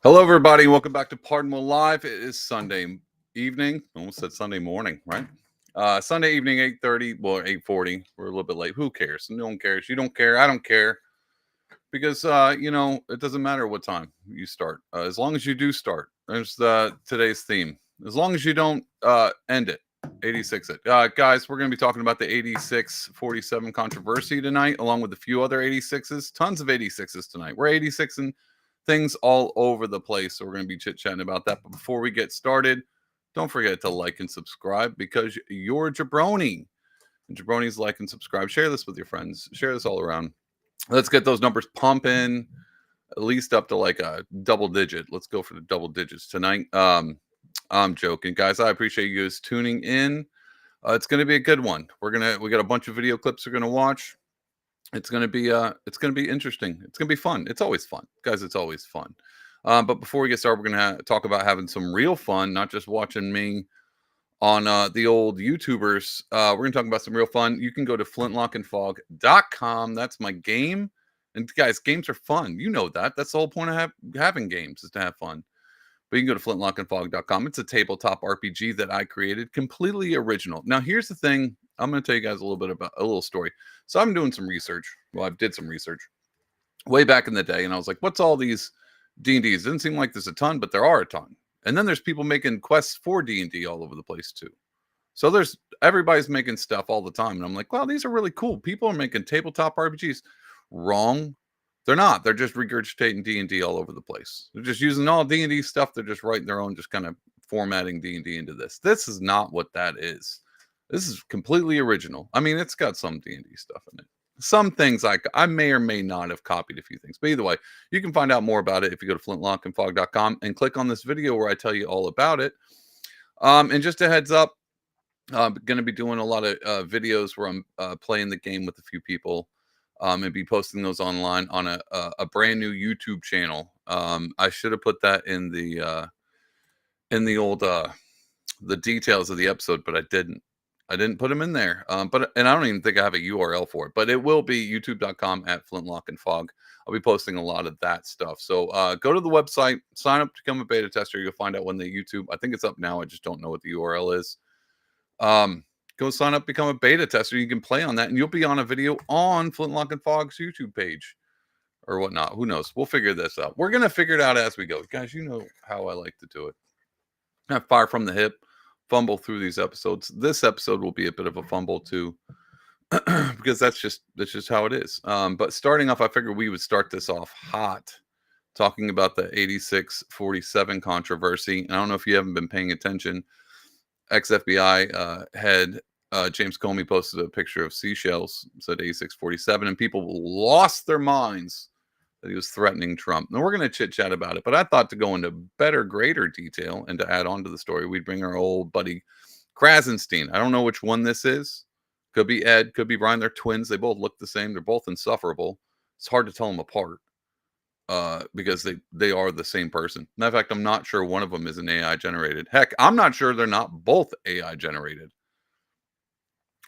Hello, everybody. Welcome back to Pardonable Live. It is Sunday evening. Almost said Sunday morning, right? Sunday evening, 8:30. Well, 8:40. We're a little bit late. Who cares? No one cares. You don't care. I don't care. Because, it doesn't matter what time you start. As long as you do start. There's today's theme. As long as you don't end it. 86 it. Guys, we're going to be talking about the 86-47 controversy tonight, along with a few other 86s. Tons of 86s tonight. We're 86 and things all over the place. So we're going to be chit-chatting about that. But before we get started, don't forget to like and subscribe because you're a jabroni. And jabronis, like and subscribe. Share this with your friends. Share this all around. Let's get those numbers pumping, at least up to like a double digit. Let's go for the double digits tonight. I'm joking, guys. I appreciate you guys tuning in. It's going to be a good one. We got a bunch of video clips we're going to watch. It's going to be interesting. It's going to be fun. It's always fun, guys. It's always fun. But before we get started, we're going to talk about having some real fun, not just watching me on the old YouTubers. We're going to talk about some real fun. You can go to flintlockandfog.com. That's my game. And guys, games are fun. You know that. That's the whole point of having games, is to have fun. But you can go to flintlockandfog.com. It's a tabletop RPG that I created, completely original. Now, here's the thing. I'm going to tell you guys a little bit about a little story. So I'm doing some research. Well, I did some research way back in the day, and I was like, what's all these D&Ds? It doesn't seem like there's a ton, but there are a ton. And then there's people making quests for D&D all over the place too. So everybody's making stuff all the time. And I'm like, wow, these are really cool. People are making tabletop RPGs. Wrong. They're not. They're just regurgitating D&D all over the place. They're just using all D&D stuff. They're just writing their own, just kind of formatting D&D into this. This is not what that is. This is completely original. I mean, it's got some D&D stuff in it. Some things I may or may not have copied a few things. But either way, you can find out more about it if you go to flintlockandfog.com and click on this video where I tell you all about it. And just a heads up, I'm going to be doing a lot of videos where I'm playing the game with a few people. And be posting those online on a brand new YouTube channel. I should have put that in the old the details of the episode, but I didn't. I didn't put them in there. And I don't even think I have a URL for it, but it will be youtube.com/flintlockandfog. I'll be posting a lot of that stuff. So go to the website, sign up to become a beta tester. You'll find out when the YouTube. I think it's up now. I just don't know what the URL is. Go sign up, become a beta tester. You can play on that, and you'll be on a video on Flintlock and Fog's YouTube page or whatnot. Who knows? We'll figure this out. We're going to figure it out as we go. Guys, you know how I like to do it. I fire from the hip, fumble through these episodes. This episode will be a bit of a fumble too, because that's just how it is. But starting off, I figured we would start this off hot, talking about the 86-47 controversy. And I don't know if you haven't been paying attention. Ex-FBI head James Comey posted a picture of seashells, said 86-47, and people lost their minds that he was threatening Trump. Now, we're going to chit-chat about it, but I thought to go into greater detail and to add on to the story, we'd bring our old buddy Krasenstein. I don't know which one this is. Could be Ed, could be Brian. They're twins. They both look the same. They're both insufferable. It's hard to tell them apart. Because they are the same person. Matter of fact, I'm not sure one of them is an AI generated. Heck, I'm not sure they're not both AI generated.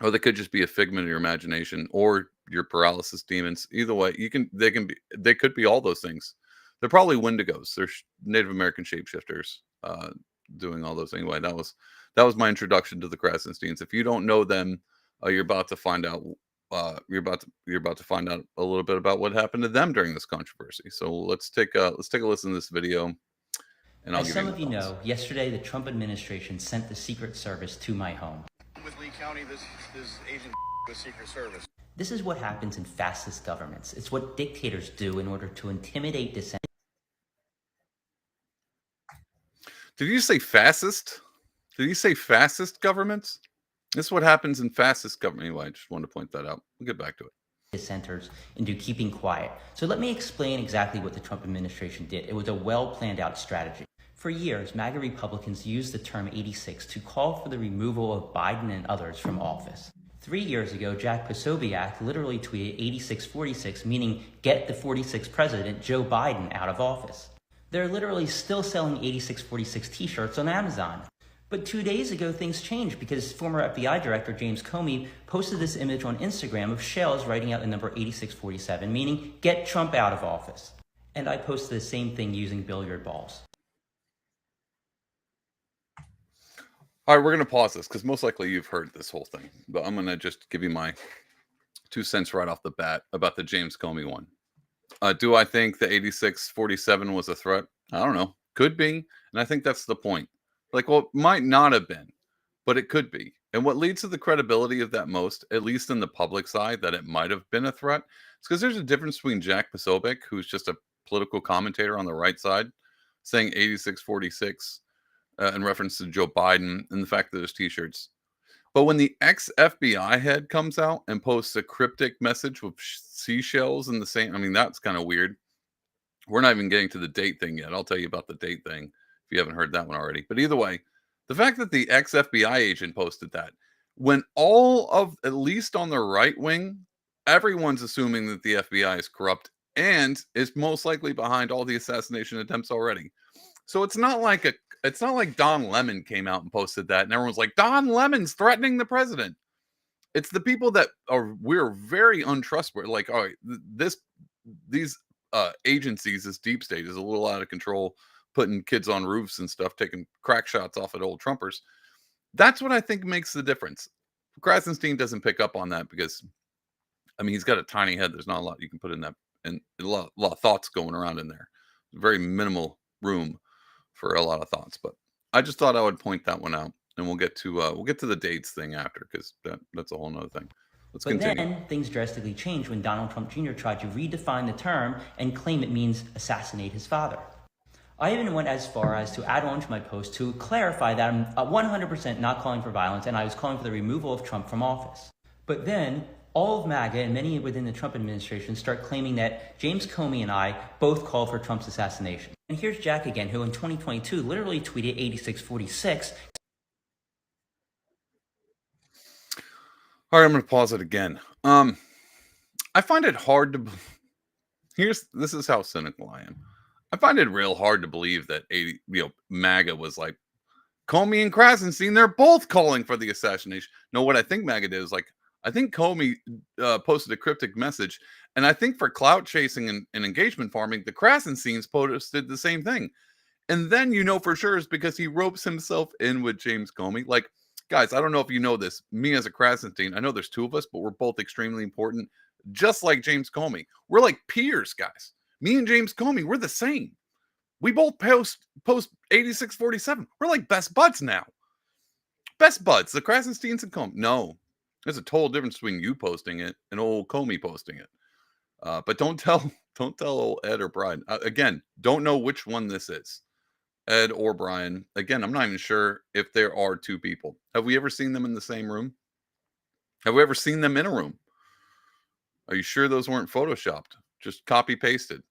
Or they could just be a figment of your imagination or your paralysis demons. Either way, they could be all those things. They're probably Wendigos. They're Native American shapeshifters doing all those. Anyway, that was my introduction to the Krasensteins. If you don't know them, you're about to find out. You're about to find out a little bit about what happened to them during this controversy. So let's take a listen to this video. And As some of you know, yesterday the Trump administration sent the Secret Service to my home. With Lee County, this agent with Secret Service. This is what happens in fascist governments. It's what dictators do in order to intimidate dissent. Did you say fascist? Did you say fascist governments? This is what happens in fascist government. Anyway, I just wanted to point that out. We'll get back to it. Dissenters into keeping quiet. So let me explain exactly what the Trump administration did. It was a well-planned out strategy. For years, MAGA Republicans used the term 86 to call for the removal of Biden and others from office. 3 years ago, Jack Posobiec literally tweeted 8646, meaning get the 46th president, Joe Biden, out of office. They're literally still selling 8646 t-shirts on Amazon. But 2 days ago, things changed because former FBI Director James Comey posted this image on Instagram of shells writing out the number 8647, meaning get Trump out of office. And I posted the same thing using billiard balls. All right, we're going to pause this because most likely you've heard this whole thing, but I'm going to just give you my 2 cents right off the bat about the James Comey one. Do I think the 8647 was a threat? I don't know. Could be. And I think that's the point. Like, well, it might not have been, but it could be. And what leads to the credibility of that most, at least in the public side, that it might have been a threat, is because there's a difference between Jack Posobiec, who's just a political commentator on the right side, saying 8646 in reference to Joe Biden and the fact that there's t-shirts. But when the ex-FBI head comes out and posts a cryptic message with seashells in the same, I mean, that's kind of weird. We're not even getting to the date thing yet. I'll tell you about the date thing if you haven't heard that one already. But either way, the fact that the ex-FBI agent posted that, when all of, at least on the right wing, everyone's assuming that the FBI is corrupt and is most likely behind all the assassination attempts already. So it's not like Don Lemon came out and posted that and everyone's like, Don Lemon's threatening the president. It's the people that we're very untrustworthy. Like, all right, these agencies, this deep state is a little out of control, putting kids on roofs and stuff, taking crack shots off at old Trumpers. That's what I think makes the difference. Krasenstein doesn't pick up on that because, I mean, he's got a tiny head. There's not a lot you can put in that, and a lot of thoughts going around in there. Very minimal room for a lot of thoughts. But I just thought I would point that one out, and we'll get to the dates thing after because that's a whole nother thing. Let's But continue. then things drastically changed when Donald Trump Jr. tried to redefine the term and claim it means assassinate his father. I even went as far as to add on to my post to clarify that I'm 100% not calling for violence and I was calling for the removal of Trump from office. But then all of MAGA and many within the Trump administration start claiming that James Comey and I both called for Trump's assassination. And here's Jack again, who in 2022 literally tweeted 8646. All right, I'm going to pause it again. I find it hard to. This is how cynical I am. I find it real hard to believe that MAGA was like Comey and Krasenstein. They're both calling for the assassination. No, what I think MAGA did is like I think Comey posted a cryptic message, and I think for clout chasing and engagement farming, the Krasensteins posted the same thing. And then for sure is because he ropes himself in with James Comey. Like, guys, I don't know if you know this. Me as a Krasenstein, I know there's two of us, but we're both extremely important. Just like James Comey, we're like peers, guys. Me and James Comey, we're the same. We both post 8647. We're like best buds now. Best buds, the Krasensteins and Comey. No, there's a total difference between you posting it and old Comey posting it. But don't tell old Ed or Brian. Again, don't know which one this is. Ed or Brian. Again, I'm not even sure if there are two people. Have we ever seen them in the same room? Have we ever seen them in a room? Are you sure those weren't photoshopped? Just copy pasted.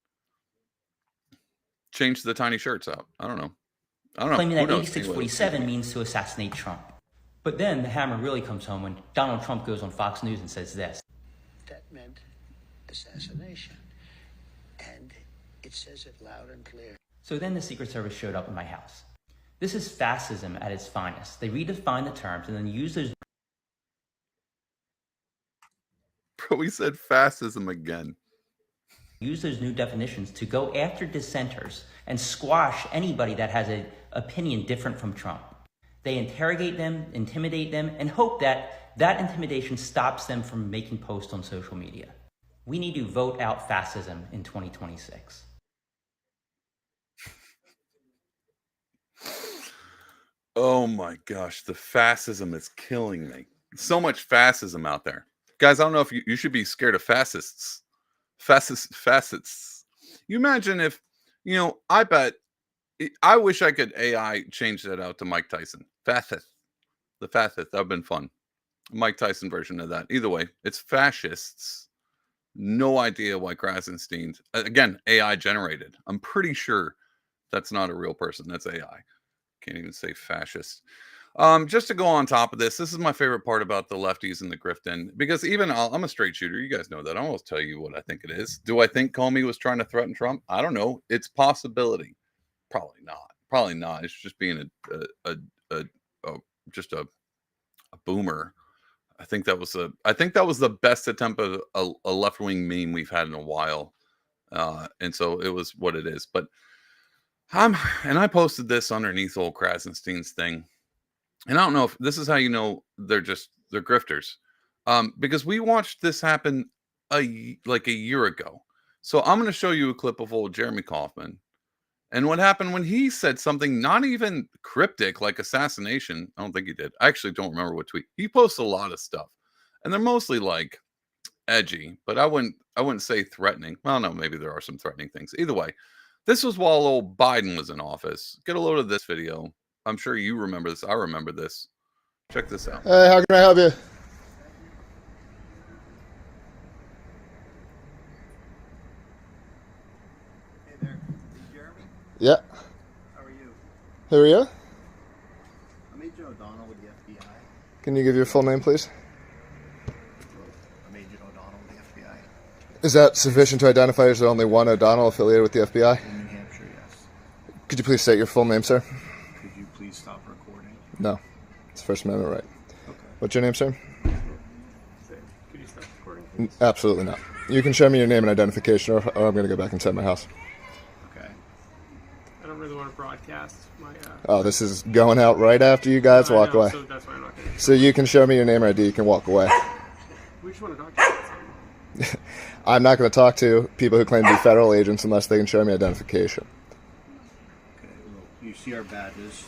Change the tiny shirts out. I don't know. Claiming Who that knows? 8647 means to assassinate Trump. But then the hammer really comes home when Donald Trump goes on Fox News and says this. That meant assassination. And it says it loud and clear. So then the Secret Service showed up in my house. This is fascism at its finest. They redefine the terms and then use those. Bro, we said fascism again. Use those new definitions to go after dissenters and squash anybody that has an opinion different from Trump. They interrogate them, intimidate them, and hope that that intimidation stops them from making posts on social media. We need to vote out fascism in 2026. Oh my gosh, the fascism is killing me. So much fascism out there. Guys, I don't know if you should be scared of fascists. Fascists. You imagine if, I bet, I wish I could AI change that out to Mike Tyson. Fascist. The fascist. That would have been fun. Mike Tyson version of that. Either way, it's fascists. No idea why Krasenstein. Again, AI generated. I'm pretty sure that's not a real person. That's AI. Can't even say fascist. Just to go on top of this is my favorite part about the lefties and the grifting, because even I'm a straight shooter. You guys know that. I almost tell you what I think it is. Do I think Comey was trying to threaten Trump? I don't know. It's possibility. Probably not. Probably not. It's just being just a boomer. I think that was the best attempt of a left-wing meme we've had in a while. And so it was what it is. But and I posted this underneath old Krasenstein's thing. And I don't know if this is how you know they're grifters. Because we watched this happen like a year ago. So I'm going to show you a clip of old Jeremy Kaufman and what happened when he said something not even cryptic like assassination. I don't think he did. I actually don't remember what tweet. He posts a lot of stuff. And they're mostly like edgy, but I wouldn't say threatening. Well, no, maybe there are some threatening things. Either way, this was while old Biden was in office. Get a load of this video. I'm sure you remember this. I remember this. Check this out. Hey, how can I help you? Hey there, this is Jeremy. Yeah. How are you? Who are you? I'm Agent O'Donnell with the FBI. Can you give your full name, please? I'm Agent O'Donnell with the FBI. Is that sufficient to identify as the only one O'Donnell affiliated with the FBI? In New Hampshire, yes. Could you please state your full name, sir? Could you please stop recording? No. It's First Amendment right. Okay. What's your name, sir? Could you stop recording? Absolutely not. You can show me your name and identification, or I'm going to go back inside my house. Okay. I don't really want to broadcast my. Oh, this is going out right after you guys I walk know, away. So that's why I'm not going to. So you can show me your name or ID, you can walk away. We just want to talk to you. I'm not going to talk to people who claim to be federal agents unless they can show me identification. Okay, well, you see our badges?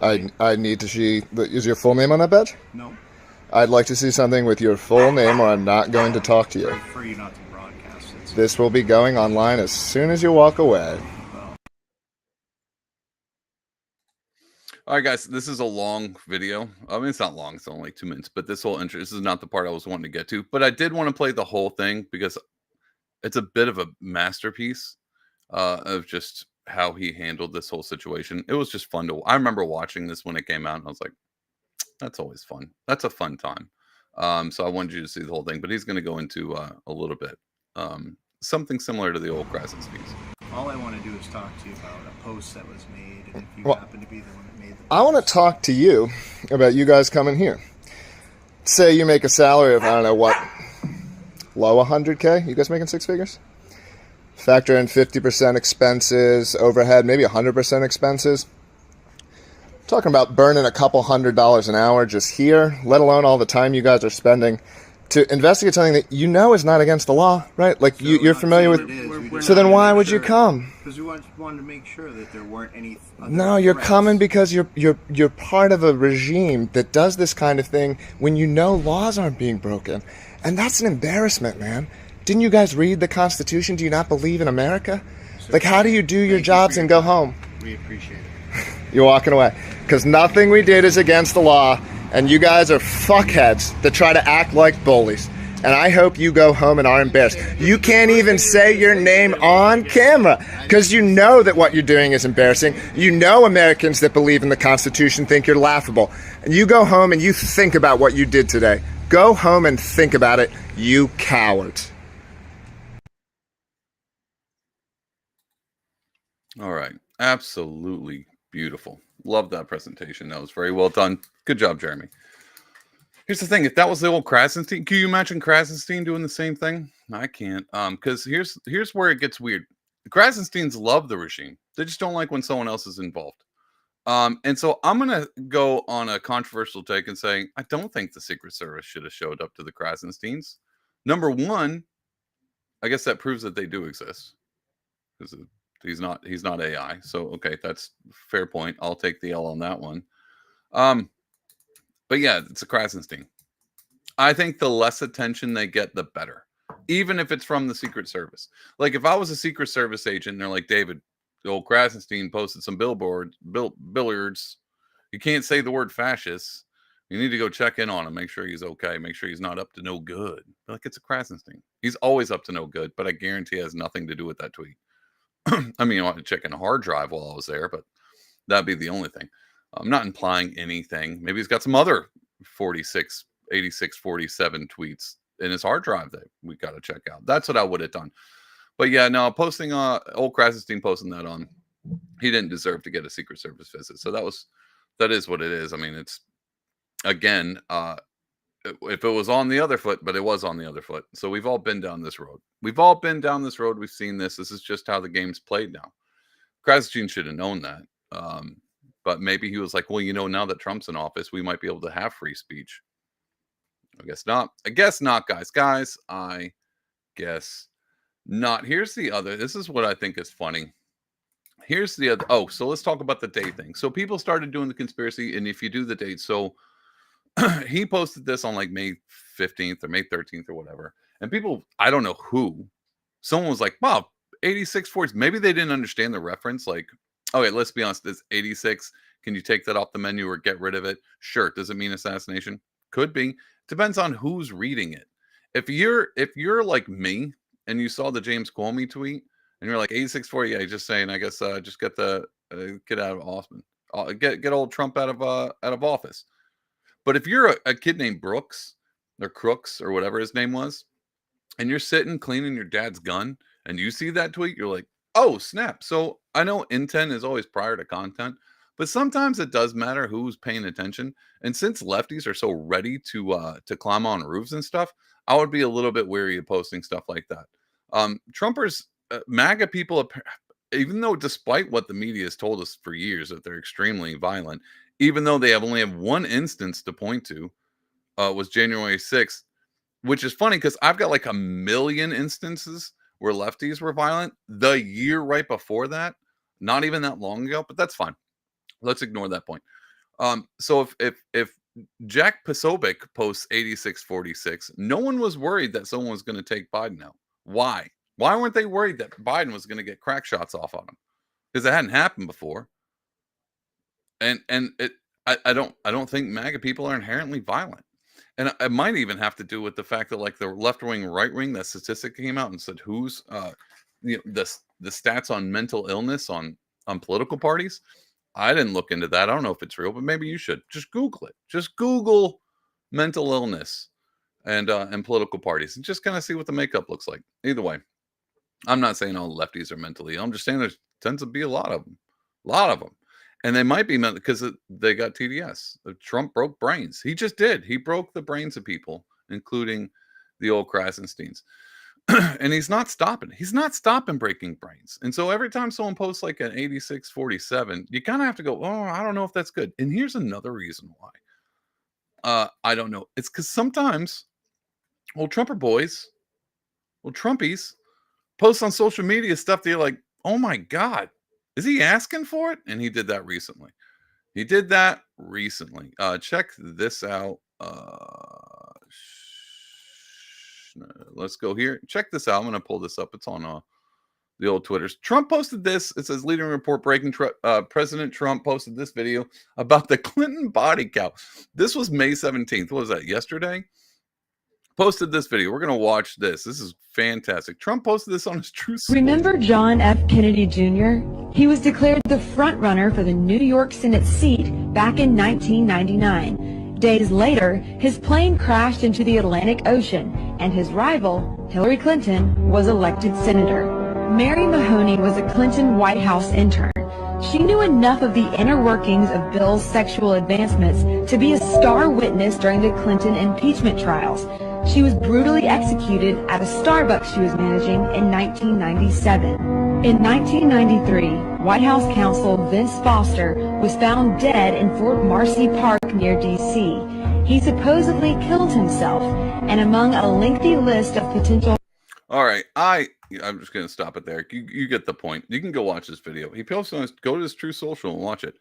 I need to see... Is your full name on that badge? No. I'd like to see something with your full name or I'm not going to talk to I you. prefer you not to broadcast it. This will be going online as soon as you walk away. All right, guys, this is a long video. I mean, it's not long. It's only like 2 minutes. But this whole intro, this is not the part I was wanting to get to. But I did want to play the whole thing because it's a bit of a masterpiece of just how he handled this whole situation. It was just fun to... I remember watching this when it came out, and I was like, that's always fun. That's a fun time. So I wanted you to see the whole thing. But he's going to go into a little bit. Something similar to the old Krasinski's. All I want to do is talk to you about a post that was made, and if you Well, happen to be the one that made the post. I want to talk to you about you guys coming here. Say you make a salary of, I don't know what, low 100K? You guys making six figures? Factor in 50% expenses, overhead, maybe 100% expenses. Talking about burning a couple $100 an hour just here, let alone all the time you guys are spending to investigate something that you know is not against the law, right? Like you're familiar with. So then why would you come? Because we wanted to make sure that there weren't any. No, you're coming because you're part of a regime that does this kind of thing when you know laws aren't being broken, and that's an embarrassment, man. Didn't you guys read the Constitution? Do you not believe in America? Like, how do you do your jobs and go home? We appreciate it. You're walking away because nothing we did is against the law. And you guys are fuckheads that try to act like bullies. And I hope you go home and are embarrassed. You can't even say your name on camera because you know that what you're doing is embarrassing. You know Americans that believe in the Constitution think you're laughable. And you go home and you think about what you did today. Go home and think about it, you cowards. All right. Absolutely beautiful. Love that presentation. That was very well done. Good job, Jeremy. Here's the thing. If that was the old Krasenstein, can you imagine Krasenstein doing the same thing? I can't. Because here's where it gets weird. The Krasensteins love the regime. They just don't like when someone else is involved. And so I'm going to go on a controversial take and say, I don't think the Secret Service should have showed up to the Krasensteins. Number one, I guess that proves that they do exist. Because he's not AI. So, okay, that's a fair point. I'll take the L on that one. But yeah, it's a Krasenstein. I think the less attention they get, the better. Even if it's from the Secret Service. Like if I was a Secret Service agent and they're like, David, the old Krasenstein posted some billiards. You can't say the word fascist. You need to go check in on him. Make sure he's okay. Make sure he's not up to no good. Like it's a Krasenstein. He's always up to no good, but I guarantee it has nothing to do with that tweet. I mean, I want to check in a hard drive while I was there, but that'd be the only thing. I'm not implying anything. Maybe he's got some other 46, 86, 47 tweets in his hard drive that we got to check out. That's what I would have done. But yeah, no, posting old Krasenstein posting that on, he didn't deserve to get a Secret Service visit. So that is what it is. I mean, it's again, if it was on the other foot, but it was on the other foot. So we've all been down this road. We've all been down this road. We've seen this. This is just how the game's played now. Krasichin should have known that. But maybe he was like, well, now that Trump's in office, we might be able to have free speech. I guess not. I guess not, guys. Guys, I guess not. Here's the other. This is what I think is funny. Here's the other. Oh, so let's talk about the date thing. So people started doing the conspiracy, and if you do the date, so he posted this on like May 15th or May 13th or whatever. And people, I don't know who, someone was like, wow, 8640s. Maybe they didn't understand the reference. Like, okay, let's be honest, this 86. Can you take that off the menu or get rid of it? Sure. Does it mean assassination? Could be. Depends on who's reading it. If you're like me and you saw the James Comey tweet and you're like 8640, yeah, just saying, I guess just get the get out of Osman. Get old Trump out of office. But if you're a kid named Brooks or Crooks or whatever his name was, and you're sitting cleaning your dad's gun and you see that tweet, you're like, oh, snap. So I know intent is always prior to content, but sometimes it does matter who's paying attention. And since lefties are so ready to climb on roofs and stuff, I would be a little bit wary of posting stuff like that. Trumpers, MAGA people, even though despite what the media has told us for years that they're extremely violent, even though they only have one instance to point to, was January 6th, which is funny because I've got like a million instances where lefties were violent the year right before that, not even that long ago, but that's fine. Let's ignore that point. So if Jack Posobiec posts 8646, no one was worried that someone was going to take Biden out. Why? Why weren't they worried that Biden was going to get crack shots off on him? Because it hadn't happened before. And I don't think MAGA people are inherently violent. And it might even have to do with the fact that like the left wing, right wing, that statistic came out and said who's the stats on mental illness on political parties. I didn't look into that. I don't know if it's real, but maybe you should just Google it. Just Google mental illness and political parties and just kind of see what the makeup looks like. Either way, I'm not saying all lefties are mentally ill. I'm just saying there tends to be a lot of them. And they might be meant because they got TDS. Trump broke brains. He just did. He broke the brains of people, including the old Krasensteins. And he's not stopping. He's not stopping breaking brains. And so every time someone posts like an 8647, you kind of have to go, oh, I don't know if that's good. And here's another reason why. I don't know. It's because sometimes old Trumper boys, old Trumpies, post on social media stuff that you're like, oh my God. Is he asking for it? And he did that recently. Check this out. Let's go here. Check this out. I'm going to pull this up. It's on the old Twitters. Trump posted this. It says leading report breaking. President Trump posted this video about the Clinton body count. This was May 17th. What was that? Yesterday? Posted this video. We're going to watch this. This is fantastic. Trump posted this on his True Social. Remember John F. Kennedy Jr.? He was declared the front runner for the New York Senate seat back in 1999. Days later, his plane crashed into the Atlantic Ocean, and his rival, Hillary Clinton, was elected senator. Mary Mahoney was a Clinton White House intern. She knew enough of the inner workings of Bill's sexual advancements to be a star witness during the Clinton impeachment trials. She was brutally executed at a Starbucks she was managing in 1997. In 1993, White House counsel Vince Foster was found dead in Fort Marcy Park near D.C. He supposedly killed himself, and among a lengthy list of potential... All right, I'm just going to stop it there. You get the point. You can go watch this video. He posted on his, go to his True Social and watch it.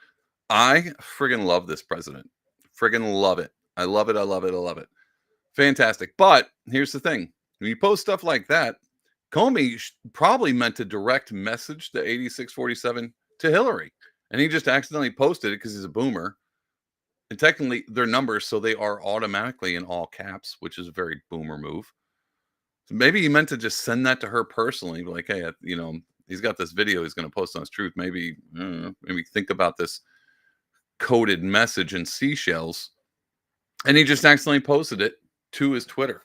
I friggin' love this president. Friggin' love it. I love it. I love it. I love it. Fantastic. But here's the thing. When you post stuff like that, Comey probably meant to direct message the 8647 to Hillary. And he just accidentally posted it because he's a boomer. And technically, they're numbers, so they are automatically in all caps, which is a very boomer move. So maybe he meant to just send that to her personally. Like, hey, he's got this video he's going to post on his Truth. Maybe think about this coded message in seashells. And he just accidentally posted it to his Twitter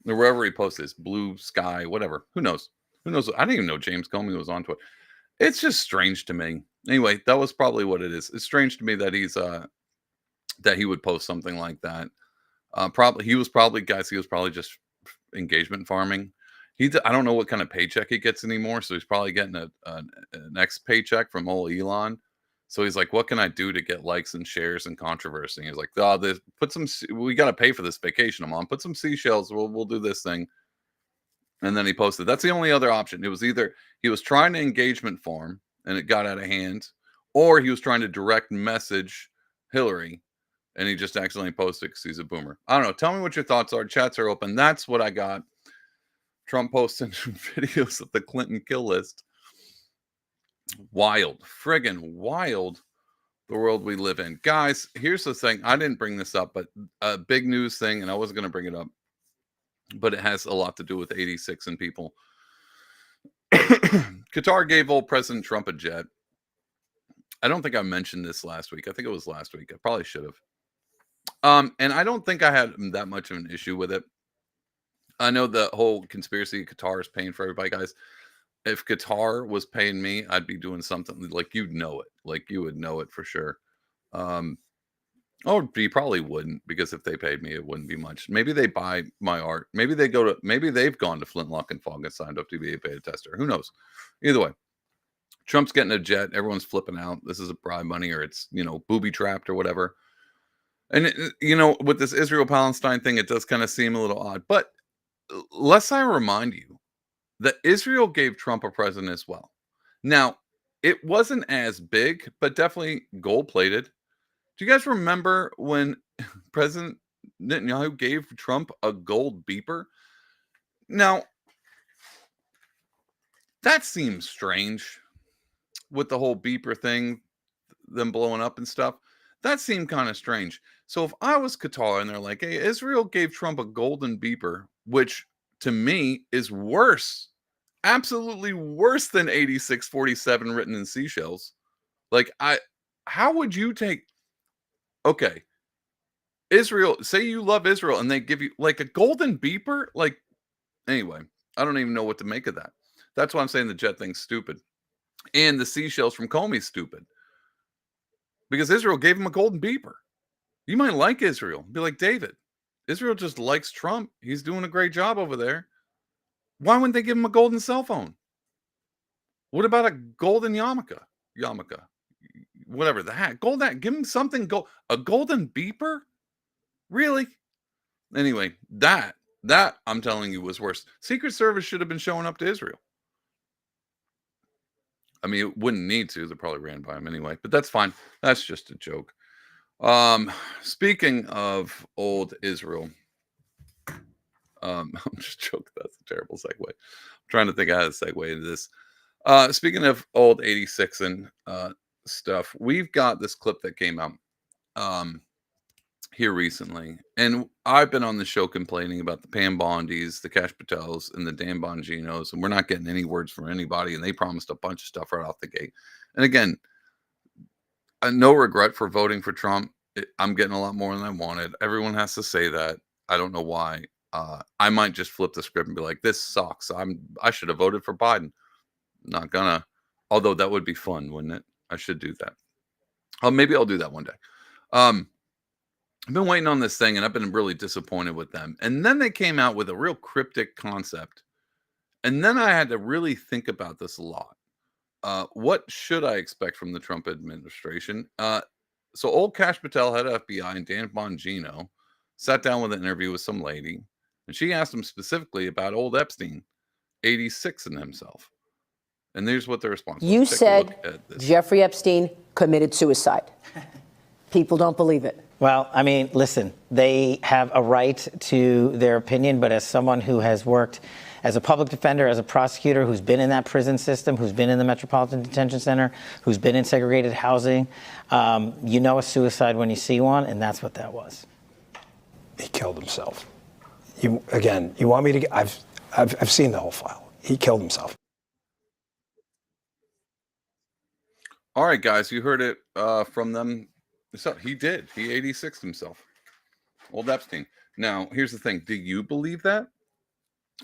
or wherever he posted this, Blue Sky, whatever. Who knows? I didn't even know James Comey was on Twitter. It's just strange to me. Anyway, that was probably what it is. It's strange to me that he's that he would post something like that. Probably he was probably just engagement farming. I don't know what kind of paycheck he gets anymore, so he's probably getting an next paycheck from old Elon. So he's like, "What can I do to get likes and shares and controversy?" And he's like, "Oh, we got to pay for this vacation I'm on. Put some seashells. We'll do this thing." And then he posted. That's the only other option. It was either he was trying to engagement farm and it got out of hand, or he was trying to direct message Hillary and he just accidentally posted because he's a boomer. I don't know. Tell me what your thoughts are. Chats are open. That's what I got. Trump posting videos of the Clinton kill list. Wild, friggin' wild, the world we live in. Guys, here's the thing. I didn't bring this up, but a big news thing, and I wasn't going to bring it up, but it has a lot to do with 86 and people. Qatar gave old President Trump a jet. I don't think I mentioned this last week. I think it was last week. I probably should have. And I don't think I had that much of an issue with it. I know the whole conspiracy Qatar is paying for everybody, guys. If Qatar was paying me, I'd be doing something like you'd know it. Like you would know it for sure. You probably wouldn't, because if they paid me, it wouldn't be much. Maybe they buy my art. Maybe they've gone to Flintlock and Fog and signed up to be a beta tester. Who knows? Either way, Trump's getting a jet. Everyone's flipping out. This is a bribe money, or it's, booby trapped or whatever. And, with this Israel-Palestine thing, it does kind of seem a little odd. But lest I remind you that Israel gave Trump a president as well. Now, it wasn't as big, but definitely gold-plated. Do you guys remember when President Netanyahu gave Trump a gold beeper? Now, that seems strange with the whole beeper thing, them blowing up and stuff. That seemed kind of strange. So if I was Qatar and they're like, hey, Israel gave Trump a golden beeper, which to me is worse, absolutely worse than 8647 written in seashells. How would you take, okay, Israel, say you love Israel and they give you like a golden beeper? Anyway, I don't even know what to make of that. That's why I'm saying the jet thing's stupid. And the seashells from Comey's stupid. Because Israel gave him a golden beeper. You might like Israel. Be like, David, Israel just likes Trump. He's doing a great job over there. Why wouldn't they give him a golden cell phone? What about a golden yarmulke? Whatever the heck. Give him something. A golden beeper? Really? Anyway, that I'm telling you was worse. Secret Service should have been showing up to Israel. I mean, it wouldn't need to. They probably ran by him anyway, but that's fine. That's just a joke. Speaking of old Israel, I'm just joking. That's a terrible segue. I'm trying to think how to segue into this. Speaking of old 86 and stuff, we've got this clip that came out here recently, and I've been on the show complaining about the Pam Bondis, the Cash Patels, and the Dan Bonginos, and we're not getting any words from anybody, and they promised a bunch of stuff right off the gate. And again, no regret for voting for Trump. I'm getting a lot more than I wanted. Everyone has to say that. I don't know why. I might just flip the script and be like, this sucks. I should have voted for Biden. Not gonna. Although that would be fun, wouldn't it? I should do that. Maybe I'll do that one day. I've been waiting on this thing, and I've been really disappointed with them. And then they came out with a real cryptic concept. And then I had to really think about this a lot. What should I expect from the Trump administration? So old Cash Patel, head of FBI, and Dan Bongino sat down with an interview with some lady, and she asked him specifically about old Epstein, 86 in himself. And here's what the response was. You said Jeffrey Epstein committed suicide. People don't believe it. Well, I mean, listen, they have a right to their opinion, but as someone who has worked as a public defender, as a prosecutor, who's been in that prison system, who's been in the Metropolitan Detention Center, who's been in segregated housing, you know a suicide when you see one, and that's what that was. He killed himself. You want me to? I've seen the whole file. He killed himself. All right, guys, you heard it from them. So he did. He 86'd himself. Old Epstein. Now, here's the thing. Do you believe that?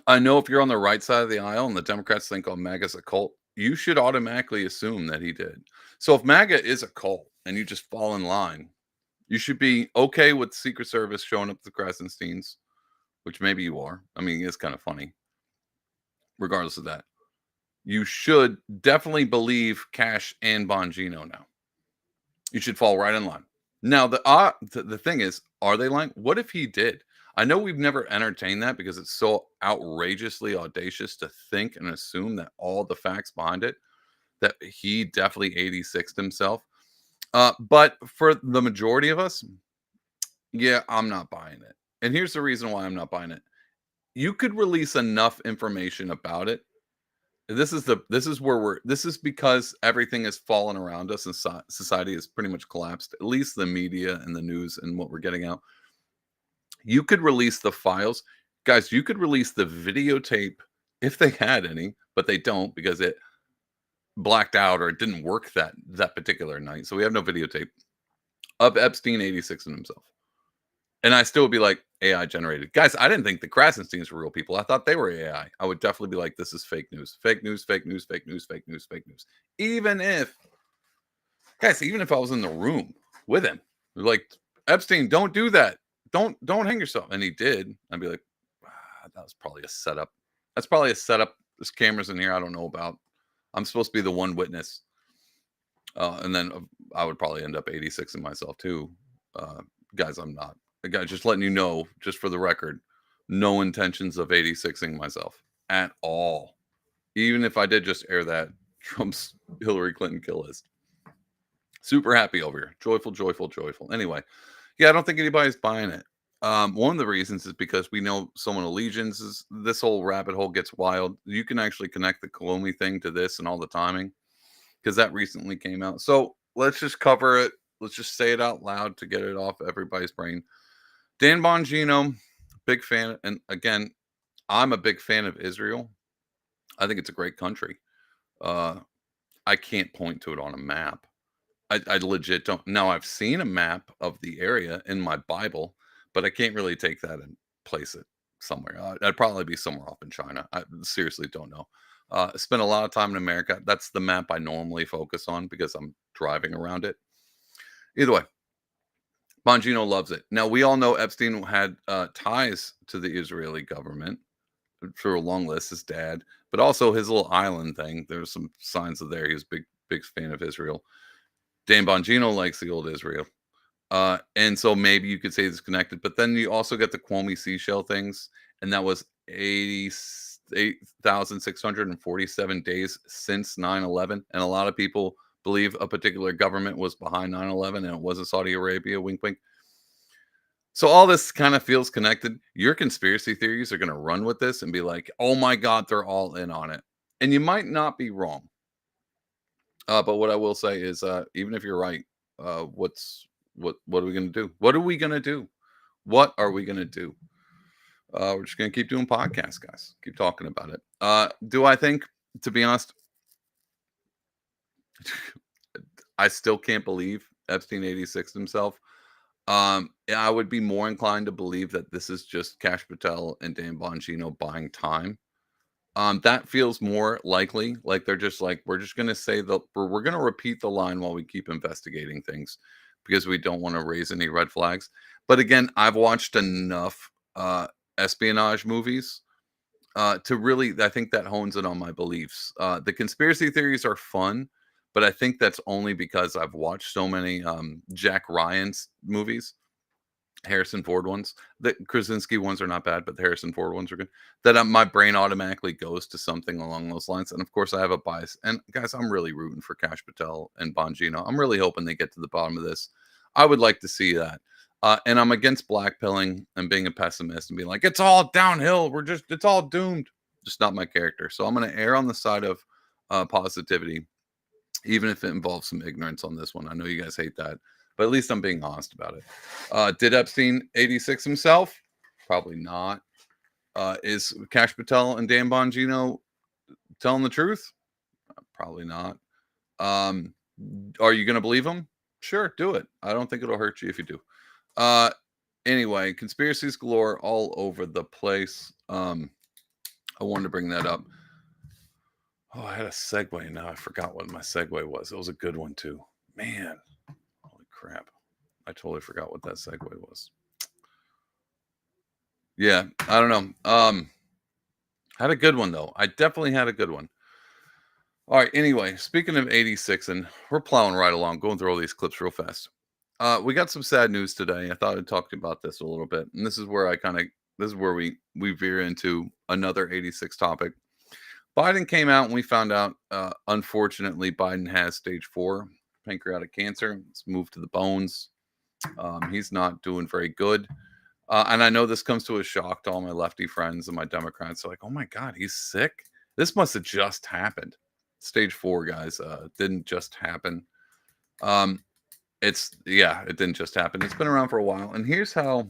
I know if you're on the right side of the aisle and the Democrats think MAGA's a cult, you should automatically assume that he did. So if MAGA is a cult and you just fall in line, You should be okay with Secret Service showing up to Krasenstein's, which maybe you are. I mean, it's kind of funny. Regardless of that, you should definitely believe Cash and Bongino now. You should fall right in line. Now, the thing is, are they lying? What if he did? I know we've never entertained that because it's so outrageously audacious to think and assume that all the facts behind it, that he definitely 86'd himself. But for the majority of us, yeah, I'm not buying it. And here's the reason why I'm not buying it. You could release enough information about it. This is because everything has fallen around us and society has pretty much collapsed, at least the media and the news and what we're getting out. You could release the files. Guys, you could release the videotape if they had any, but they don't because it blacked out or it didn't work that particular night. So we have no videotape of Epstein 86 and himself. And I still would be like, AI generated. Guys, I didn't think the Krasensteins were real people. I thought they were AI. I would definitely be like, this is fake news. Fake news, fake news, fake news, fake news, fake news. Even if I was in the room with him, like, Epstein, don't do that. Don't hang yourself. And he did. I'd be like, that was probably a setup. That's probably a setup. There's cameras in here I don't know about. I'm supposed to be the one witness. And then I would probably end up 86ing myself too. Guys, I'm not. Guys, just letting you know, just for the record, no intentions of 86ing myself at all. Even if I did just air that Trump's Hillary Clinton kill list. Super happy over here. Joyful, joyful, joyful. Anyway, yeah, I don't think anybody's buying it. One of the reasons is because we know someone allegiance is this whole rabbit hole gets wild. You can actually connect the Colomi thing to this and all the timing because that recently came out. So let's just cover it. Let's just say it out loud to get it off everybody's brain. Dan Bongino, big fan. And again, I'm a big fan of Israel. I think it's a great country. I can't point to it on a map. I legit don't. Now, I've seen a map of the area in my Bible, but I can't really take that and place it somewhere. I'd probably be somewhere off in China. I seriously don't know. Spent a lot of time in America. That's the map I normally focus on because I'm driving around it. Either way, Bongino loves it. Now, we all know Epstein had ties to the Israeli government for a long list, his dad, but also his little island thing. There's some signs of there. He was big fan of Israel. Dan Bongino likes the old Israel. And so maybe you could say it's connected, but then you also get the Kwame seashell things, and that was 88,647 days since 9/11. And a lot of people believe a particular government was behind 9/11 and it wasn't Saudi Arabia, wink, wink. So all this kind of feels connected. Your conspiracy theories are going to run with this and be like, oh my God, they're all in on it. And you might not be wrong. But what I will say is, even if you're right, what are we going to do? What are we going to do? What are we going to do? We're just going to keep doing podcasts, guys. Keep talking about it. Do I think, to be honest, I still can't believe Epstein 86 himself. I would be more inclined to believe that this is just Kash Patel and Dan Bongino buying time. That feels more likely. Like they're just like, we're just going to say we're going to repeat the line while we keep investigating things because we don't want to raise any red flags. But again, I've watched enough espionage movies to really, I think that hones it on my beliefs. The conspiracy theories are fun, but I think that's only because I've watched so many Jack Ryan's movies. Harrison Ford ones. The Krasinski ones are not bad, but the Harrison Ford ones are good. That my brain automatically goes to something along those lines. And of course, I have a bias. And guys, I'm really rooting for Kash Patel and Bongino. I'm really hoping they get to the bottom of this. I would like to see that. And I'm against blackpilling and being a pessimist and being like, it's all downhill. It's all doomed. Just not my character. So I'm going to err on the side of positivity, even if it involves some ignorance on this one. I know you guys hate that. But at least I'm being honest about it. Did Epstein 86 himself? Probably not. Is Kash Patel and Dan Bongino telling the truth? Probably not. Are you going to believe them? Sure, do it. I don't think it'll hurt you if you do. Anyway, conspiracies galore all over the place. I wanted to bring that up. Oh, I had a segue, and now I forgot what my segue was. It was a good one, too. Man. Crap. I totally forgot what that segue was. Yeah, I don't know. Had a good one though. I definitely had a good one. All right. Anyway, speaking of 86, and we're plowing right along, going through all these clips real fast. We got some sad news today. I thought I'd talk about this a little bit, and this is where we veer into another 86 topic. Biden came out, and we found out, unfortunately, Biden has stage 4 pancreatic cancer. It's moved to the bones. He's not doing very good. And I know this comes to a shock to all my lefty friends and my Democrats. They're like, oh my God, he's sick. This must have just happened. Stage 4, guys, didn't just happen. It didn't just happen. It's been around for a while. And here's how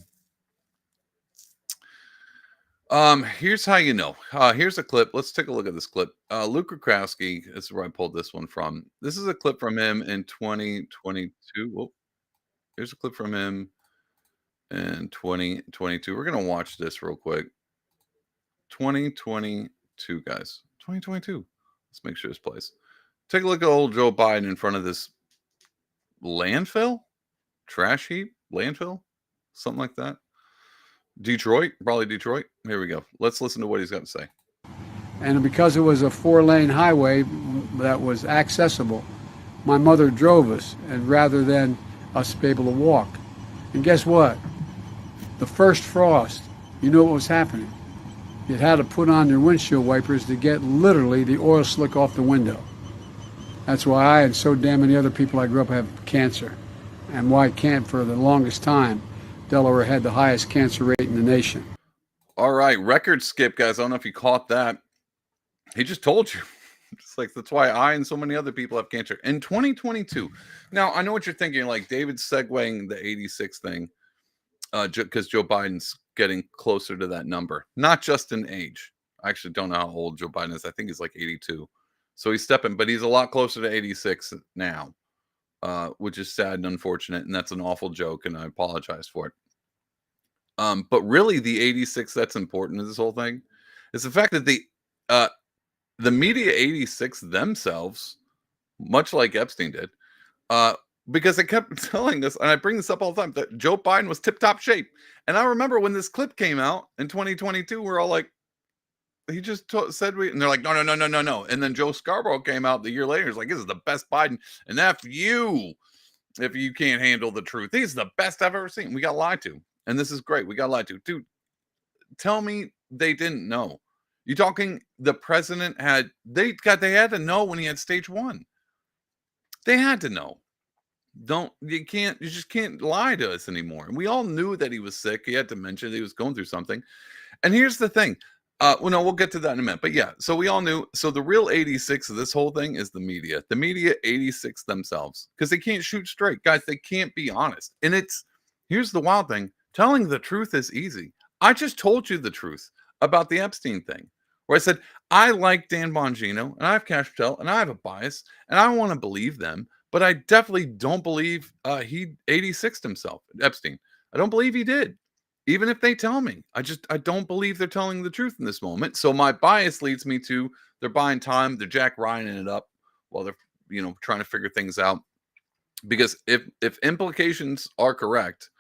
you know. Here's a clip. Let's take a look at this clip. Luke Krakowski, this is where I pulled this one from. This is a clip from him in 2022. Whoa. Here's a clip from him in 2022. We're going to watch this real quick. 2022, guys. 2022. Let's make sure this plays. Take a look at old Joe Biden in front of this landfill? Trash heap? Landfill? Something like that. Detroit? Probably Detroit. Here we go. Let's listen to what he's got to say. And because it was a 4-lane highway that was accessible, my mother drove us, and rather than us be able to walk. And guess what? The first frost, you know what was happening? You had to put on your windshield wipers to get literally the oil slick off the window. That's why I and so damn many other people I grew up have cancer. And why can't, for the longest time, Delaware had the highest cancer rate in the nation. All right, record skip, guys. I don't know if you caught that. He just told you. It's like, that's why I and so many other people have cancer. In 2022. Now, I know what you're thinking. Like, David's segueing the 86 thing because Joe Biden's getting closer to that number. Not just in age. I actually don't know how old Joe Biden is. I think he's like 82. So he's stepping, but he's a lot closer to 86 now, which is sad and unfortunate. And that's an awful joke, and I apologize for it. But really, the 86 that's important in this whole thing is the fact that the media 86 themselves, much like Epstein did, because they kept telling us, and I bring this up all the time, that Joe Biden was tip-top shape. And I remember when this clip came out in 2022, we're all like, he just said and they're like, no. And then Joe Scarborough came out the year later. He's like, this is the best Biden. And F you if you can't handle the truth. He's the best I've ever seen. We got lied to. And this is great. We got lied to. Dude, tell me they didn't know. You talking the president they had to know when he had stage 1. They had to know. You just can't lie to us anymore. And we all knew that he was sick. He had to mention that he was going through something. And here's the thing. We'll get to that in a minute. But yeah, so we all knew. So the real 86 of this whole thing is the media. The media 86 themselves. Because they can't shoot straight. Guys, they can't be honest. And here's the wild thing. Telling the truth is easy. I just told you the truth about the Epstein thing. Where I said, I like Dan Bongino, and I have Cash Patel, and I have a bias, and I want to believe them. But I definitely don't believe he 86'd himself, Epstein. I don't believe he did. Even if they tell me, I don't believe they're telling the truth in this moment. So my bias leads me to they're buying time. They're Jack Ryaning it up while they're trying to figure things out. Because if implications are correct,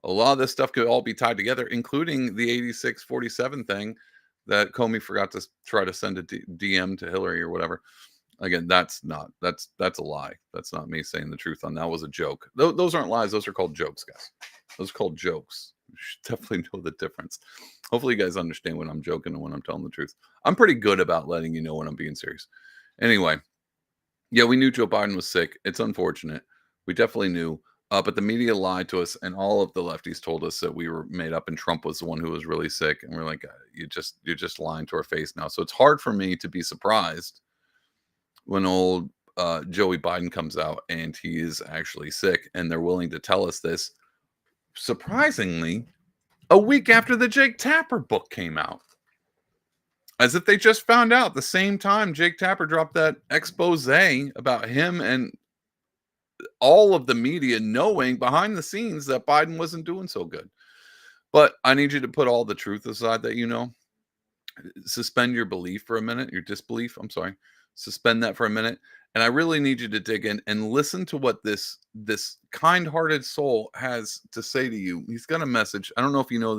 a lot of this stuff could all be tied together, including the 86-47 thing that Comey forgot to try to send a DM to Hillary or whatever. Again, that's a lie. That's not me saying the truth on that. Was a joke. Those aren't lies. Those are called jokes, guys. Those are called jokes. You should definitely know the difference. Hopefully you guys understand when I'm joking and when I'm telling the truth. I'm pretty good about letting you know when I'm being serious. Anyway, yeah, we knew Joe Biden was sick. It's unfortunate. We definitely knew. But the media lied to us, and all of the lefties told us that we were made up and Trump was the one who was really sick. And we're like, you're just lying to our face now. So it's hard for me to be surprised when old Joey Biden comes out and he is actually sick, and they're willing to tell us this, surprisingly, a week after the Jake Tapper book came out. As if they just found out the same time Jake Tapper dropped that expose about him, and all of the media knowing behind the scenes that Biden wasn't doing so good. But I need you to put all the truth aside that suspend your belief for a minute, your disbelief. I'm sorry. Suspend that for a minute. And I really need you to dig in and listen to what this kind-hearted soul has to say to you. He's got a message. I don't know if you know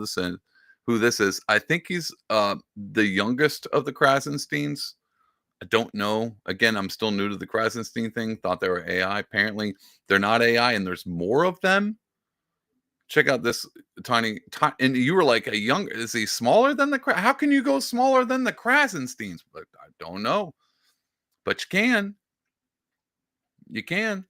who this is. I think he's the youngest of the Krasensteins. I don't know. Again, I'm still new to the Krasenstein thing. Thought they were AI. Apparently, they're not AI, and there's more of them. Check out this tiny, and you were like is he smaller than how can you go smaller than the Krasensteins? But I don't know, but you can.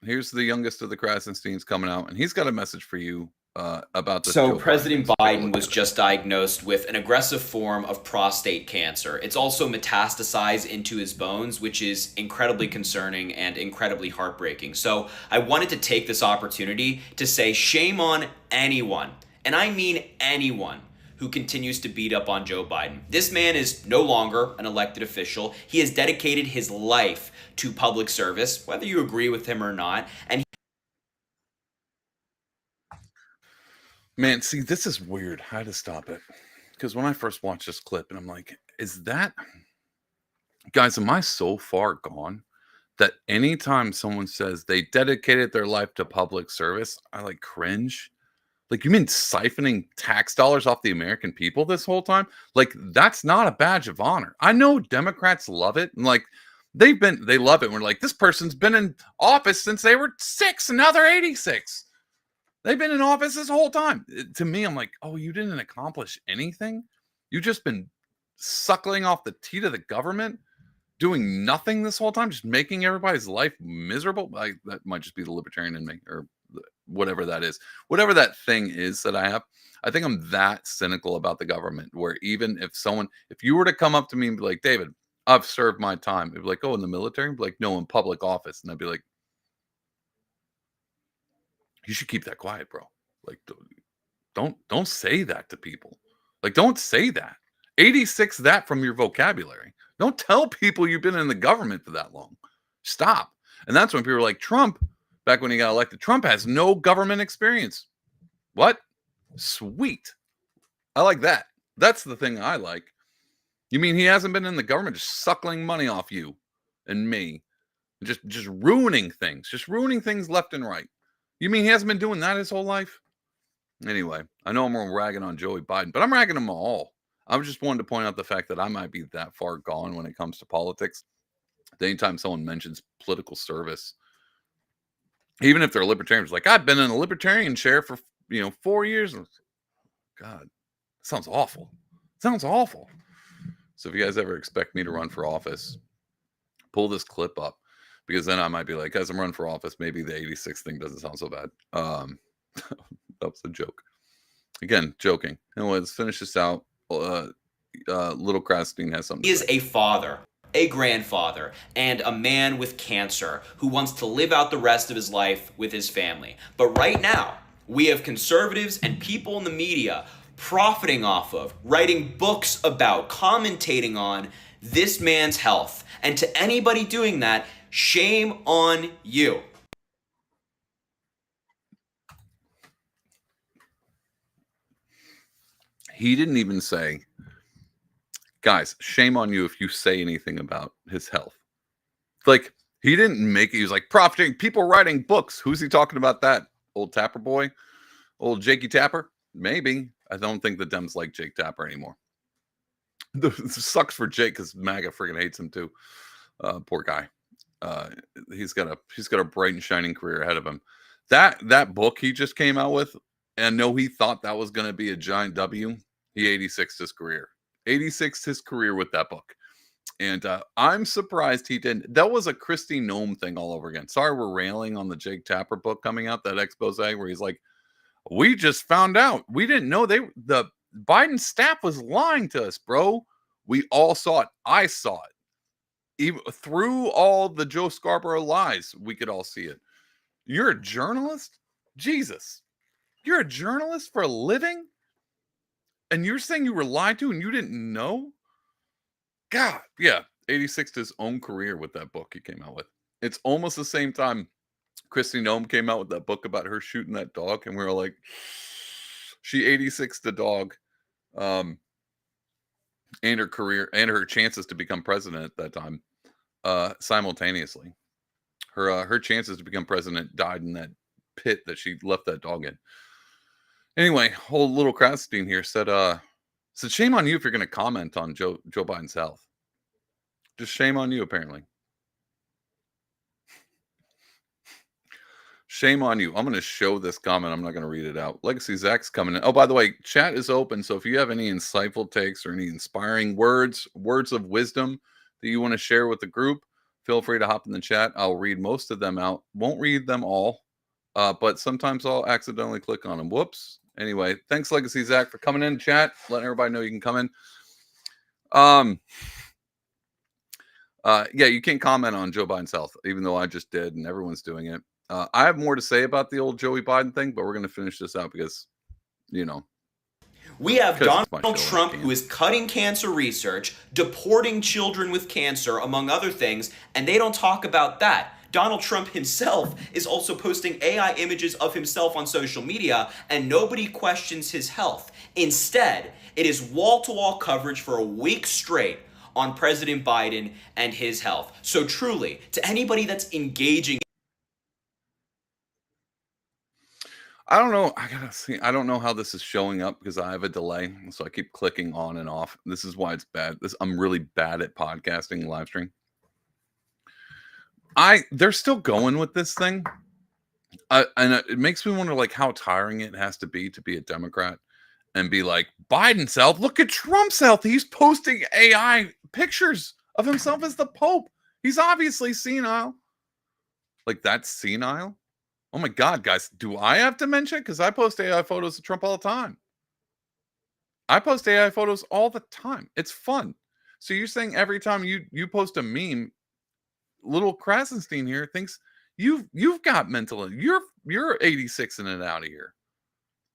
Here's the youngest of the Krasensteins coming out, and he's got a message for you about this. So President Biden was just diagnosed with an aggressive form of prostate cancer. It's also metastasized into his bones, which is incredibly concerning and incredibly heartbreaking. So I wanted to take this opportunity to say shame on anyone, and I mean anyone, who continues to beat up on Joe Biden. This man is no longer an elected official. He has dedicated his life to public service, whether you agree with him or not, and man, see, this is weird. I had to stop it because when I first watched this clip, and I'm like, guys, am I so far gone that anytime someone says they dedicated their life to public service, I like cringe? Like, you mean siphoning tax dollars off the American people this whole time? Like, that's not a badge of honor. I know Democrats love it. And like, they love it. We're like, this person's been in office since they were 6 and now they're 86. They've been in office this whole time. To me, I'm like, oh, you didn't accomplish anything? You've just been suckling off the teat of the government, doing nothing this whole time, just making everybody's life miserable. That might just be the libertarian in me, or whatever that is. Whatever that thing is that I have, I think I'm that cynical about the government, where even if you were to come up to me and be like, David, I've served my time. It'd be like, oh, in the military? I'd be like, no, in public office. And I'd be like, you should keep that quiet, bro. Like, don't say that to people. Like, don't say that. 86 that from your vocabulary. Don't tell people you've been in the government for that long. Stop. And that's when people are like, Trump, back when he got elected, Trump has no government experience. What? Sweet. I like that. That's the thing I like. You mean he hasn't been in the government just suckling money off you and me? Just ruining things left and right. You mean he hasn't been doing that his whole life? Anyway, I know I'm ragging on Joey Biden, but I'm ragging them all. I was just wanting to point out the fact that I might be that far gone when it comes to politics. Anytime someone mentions political service, even if they're libertarians, like, I've been in a libertarian chair for 4 years. God, sounds awful. Sounds awful. So if you guys ever expect me to run for office, pull this clip up, because then I might be like, as I'm running for office, maybe the 86 thing doesn't sound so bad. That was a joke. Again, joking. Anyway, let's finish this out. Little Krastein has something. He is a father, a grandfather, and a man with cancer who wants to live out the rest of his life with his family. But right now, we have conservatives and people in the media profiting off of, writing books about, commentating on this man's health. And to anybody doing that, shame on you. He didn't even say, guys, shame on you if you say anything about his health. Like, he didn't make it. He was like, profiting, people writing books. Who's he talking about that? Old Tapper boy? Old Jakey Tapper? Maybe. I don't think the Dems like Jake Tapper anymore. Sucks for Jake because MAGA freaking hates him too. Poor guy. He's got a bright and shining career ahead of him. That book he just came out with, and no, he thought that was going to be a giant W. He 86'd his career. 86'd his career with that book. And I'm surprised he didn't. That was a Christy Nome thing all over again. Sorry, we're railing on the Jake Tapper book coming out, that expose where he's like, we just found out. We didn't know the Biden staff was lying to us, bro. We all saw it. I saw it. Even through all the Joe Scarborough lies, we could all see it. You're a journalist? Jesus. You're a journalist for a living? And you're saying you were lied to and you didn't know? God, yeah. 86'd his own career with that book he came out with. It's almost the same time Christy Nome came out with that book about her shooting that dog, and we were like, she 86'd the dog. and her career and her chances to become president at that time simultaneously. Her chances to become president died in that pit that she left that dog in. Anyway, old little Krasstein here said shame on you if you're going to comment on Joe Biden's health. Just shame on you, apparently. Shame on you. I'm going to show this comment. I'm not going to read it out. Legacy Zach's coming in. Oh, by the way, chat is open. So if you have any insightful takes or any inspiring words of wisdom that you want to share with the group, feel free to hop in the chat. I'll read most of them out. Won't read them all, but sometimes I'll accidentally click on them. Whoops. Anyway, thanks, Legacy Zach, for coming in, chat. Letting everybody know you can come in. Yeah, you can't comment on Joe Biden's health, even though I just did, and everyone's doing it. I have more to say about the old Joey Biden thing, but we're going to finish this out because, we have Donald Trump, who is cutting cancer research, deporting children with cancer, among other things, and they don't talk about that. Donald Trump himself is also posting AI images of himself on social media, and nobody questions his health. Instead, it is wall-to-wall coverage for a week straight on President Biden and his health. So truly, to anybody that's engaging, I don't know. I gotta see. I don't know how this is showing up because I have a delay, so I keep clicking on and off. This is why it's bad. I'm really bad at podcasting live stream. They're still going with this thing, and it makes me wonder like how tiring it has to be a Democrat and be like, Biden's health. Look at Trump's health. He's posting AI pictures of himself as the Pope. He's obviously senile. Like that's senile. Oh my God, guys, do I have dementia? Because I post AI photos of Trump all the time. I post AI photos all the time. It's fun. So you're saying every time you post a meme, little Krasenstein here thinks you've got mental. You're 86 and it out of here.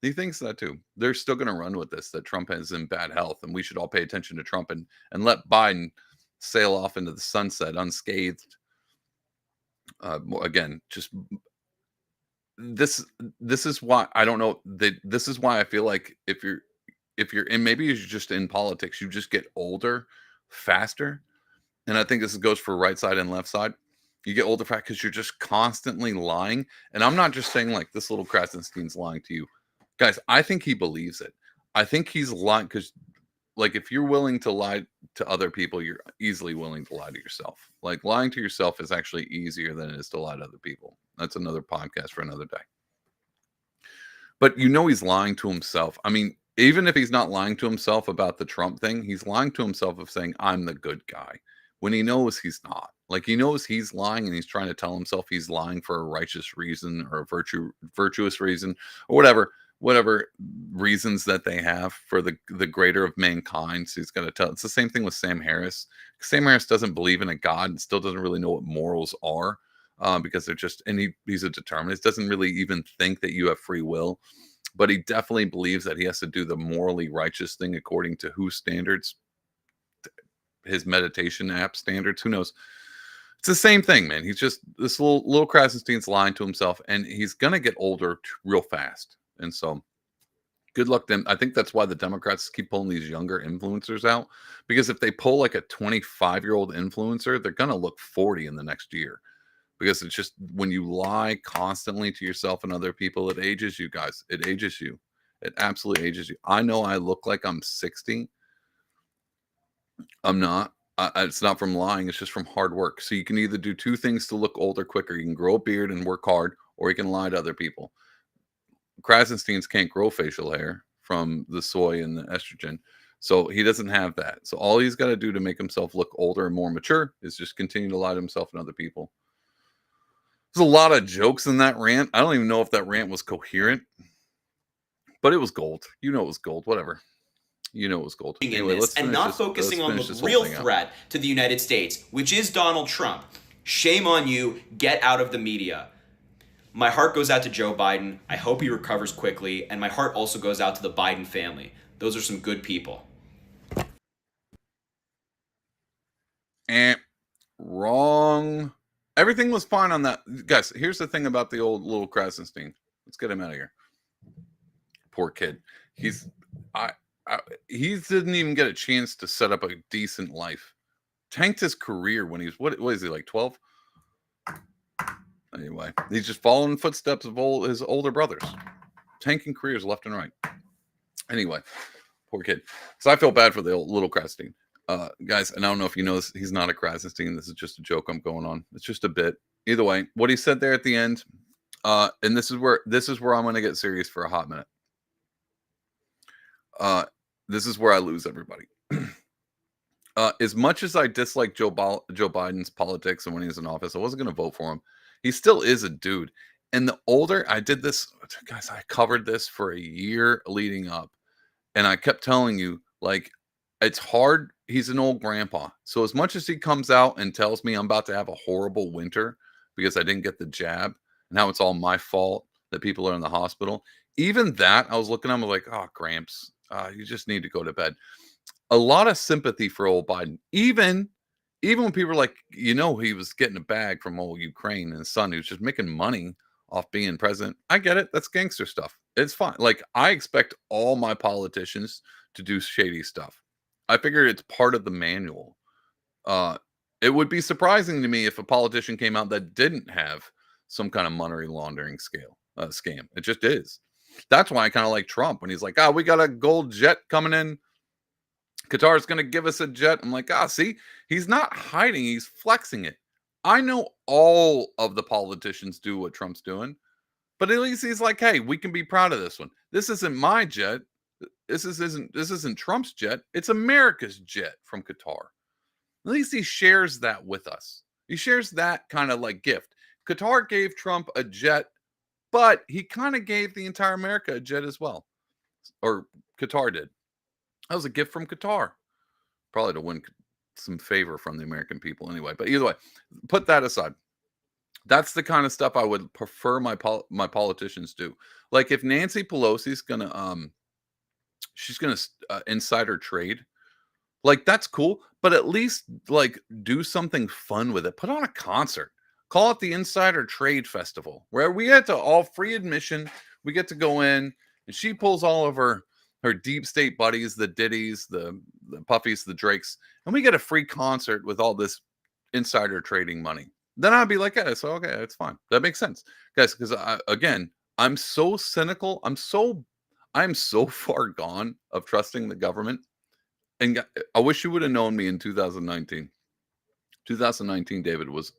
He thinks that too. They're still going to run with this, that Trump is in bad health, and we should all pay attention to Trump and let Biden sail off into the sunset unscathed. Again, just this is why I don't know. This is why I feel like if you're and maybe you're just in politics, you just get older faster. And I think this goes for right side and left side. You get older fast because you're just constantly lying. And I'm not just saying like this little Krasenstein's lying to you. Guys, I think he believes it. I think he's lying because like if you're willing to lie to other people, you're easily willing to lie to yourself. Like lying to yourself is actually easier than it is to lie to other people. That's another podcast for another day. But he's lying to himself. I mean, even if he's not lying to himself about the Trump thing, he's lying to himself of saying, I'm the good guy, when he knows he's not. Like he knows he's lying and he's trying to tell himself he's lying for a righteous reason or a virtuous reason or whatever reasons that they have for the greater of mankind. So he's got to tell. It's the same thing with Sam Harris. Sam Harris doesn't believe in a God and still doesn't really know what morals are because they're just, and he's a determinist, doesn't really even think that you have free will, but he definitely believes that he has to do the morally righteous thing according to whose standards, his meditation app standards, who knows. It's the same thing, man. He's just this little Krasenstein's lying to himself, and he's gonna get older real fast. And so, good luck to them. I think that's why the Democrats keep pulling these younger influencers out, because if they pull like a 25-year-old influencer, they're gonna look 40 in the next year. Because it's just when you lie constantly to yourself and other people, it ages you, guys. It ages you. It absolutely ages you. I know I look like I'm 60. I'm not. It's not from lying. It's just from hard work. So you can either do two things to look older quicker. You can grow a beard and work hard, or you can lie to other people. Krasensteins can't grow facial hair from the soy and the estrogen. So he doesn't have that. So all he's got to do to make himself look older and more mature is just continue to lie to himself and other people. There's a lot of jokes in that rant. I don't even know if that rant was coherent, but it was gold. It was gold. Whatever. It was gold. Anyway, and not focusing on the real threat to the United States, which is Donald Trump. Shame on you. Get out of the media. My heart goes out to Joe Biden. I hope he recovers quickly. And my heart also goes out to the Biden family. Those are some good people. Wrong. Everything was fine on that. Guys, here's the thing about the old little Krasenstein. Let's get him out of here. Poor kid. he didn't even get a chance to set up a decent life. Tanked his career when he was what is he like 12? Anyway, he's just following in footsteps of his older brothers, tanking careers left and right. Anyway, poor kid. So I feel bad for the little Krasstein. Guys, and I don't know if you know this, he's not a Krasstein. This is just a joke I'm going on. It's just a bit. Either way, what he said there at the end, and this is where I'm going to get serious for a hot minute. This is where I lose everybody. As much as I dislike Joe Biden's politics and when he was in office, I wasn't going to vote for him. He still is a dude. And the older I did this, guys, I covered this for a year leading up. And I kept telling you, like, it's hard. He's an old grandpa. So as much as he comes out and tells me I'm about to have a horrible winter because I didn't get the jab and how it's all my fault that people are in the hospital, even that, I was looking at him like, oh, Gramps, you just need to go to bed. A lot of sympathy for old Biden. Even when people were like, he was getting a bag from old Ukraine and his son, he was just making money off being president. I get it. That's gangster stuff. It's fine. Like, I expect all my politicians to do shady stuff. I figure it's part of the manual. It would be surprising to me if a politician came out that didn't have some kind of money laundering scam. It just is. That's why I kind of like Trump when he's like, we got a gold jet coming in. Qatar's going to give us a jet. I'm like, see, he's not hiding. He's flexing it. I know all of the politicians do what Trump's doing, but at least he's like, hey, we can be proud of this one. This isn't my jet. This isn't Trump's jet. It's America's jet from Qatar. At least he shares that with us. He shares that kind of like gift. Qatar gave Trump a jet, but he kind of gave the entire America a jet as well. Or Qatar did. That was a gift from Qatar. Probably to win some favor from the American people anyway. But either way, put that aside. That's the kind of stuff I would prefer my politicians do. Like if Nancy Pelosi's gonna she's gonna insider trade, like that's cool. But at least like do something fun with it. Put on a concert. Call it the Insider Trade Festival, where we get to all free admission. We get to go in, and she pulls all of her deep state buddies, the Diddies, the Puffies, the Drakes, and we get a free concert with all this insider trading money. Then I'd be like, okay, it's fine. That makes sense, guys. Because again, I'm so cynical. I'm so far gone of trusting the government. And I wish you would have known me in 2019. 2019, David, was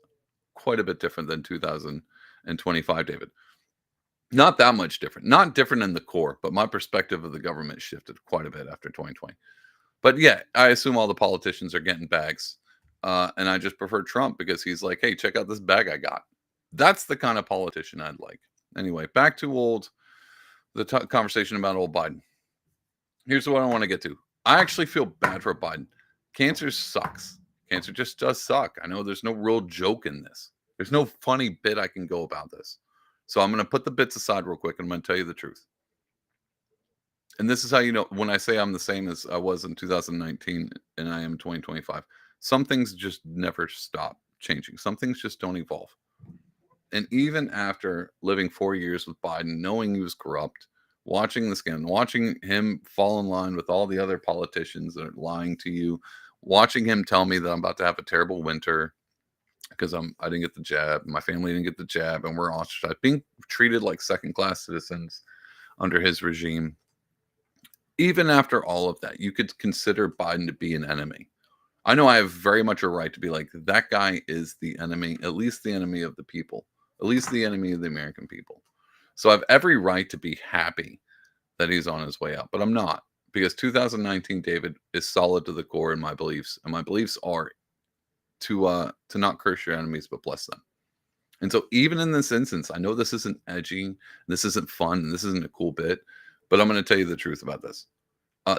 quite a bit different than 2025, David. Not that much different. Not different in the core, but my perspective of the government shifted quite a bit after 2020. But yeah, I assume all the politicians are getting bags. And I just prefer Trump because he's like, hey, check out this bag I got. That's the kind of politician I'd like. Anyway, back to the conversation about old Biden. Here's what I want to get to. I actually feel bad for Biden. Cancer sucks. Cancer just does suck. I know there's no real joke in this. There's no funny bit I can go about this. So I'm going to put the bits aside real quick and I'm going to tell you the truth. And this is how you know when I say I'm the same as I was in 2019 and I am 2025. Some things just never stop changing. Some things just don't evolve. And even after living 4 years with Biden, knowing he was corrupt, watching the scam, watching him fall in line with all the other politicians that are lying to you, watching him tell me that I'm about to have a terrible winter because I didn't get the jab, my family didn't get the jab, and we're ostracized, being treated like second-class citizens under his regime. Even after all of that, you could consider Biden to be an enemy. I know I have very much a right to be like, that guy is the enemy, at least the enemy of the people, at least the enemy of the American people. So I have every right to be happy that he's on his way out, but I'm not, because 2019 David is solid to the core in my beliefs, and my beliefs are to not curse your enemies but bless them. And so even in this instance, I know this isn't edgy, this isn't fun, and this isn't a cool bit, but I'm going to tell you the truth about this.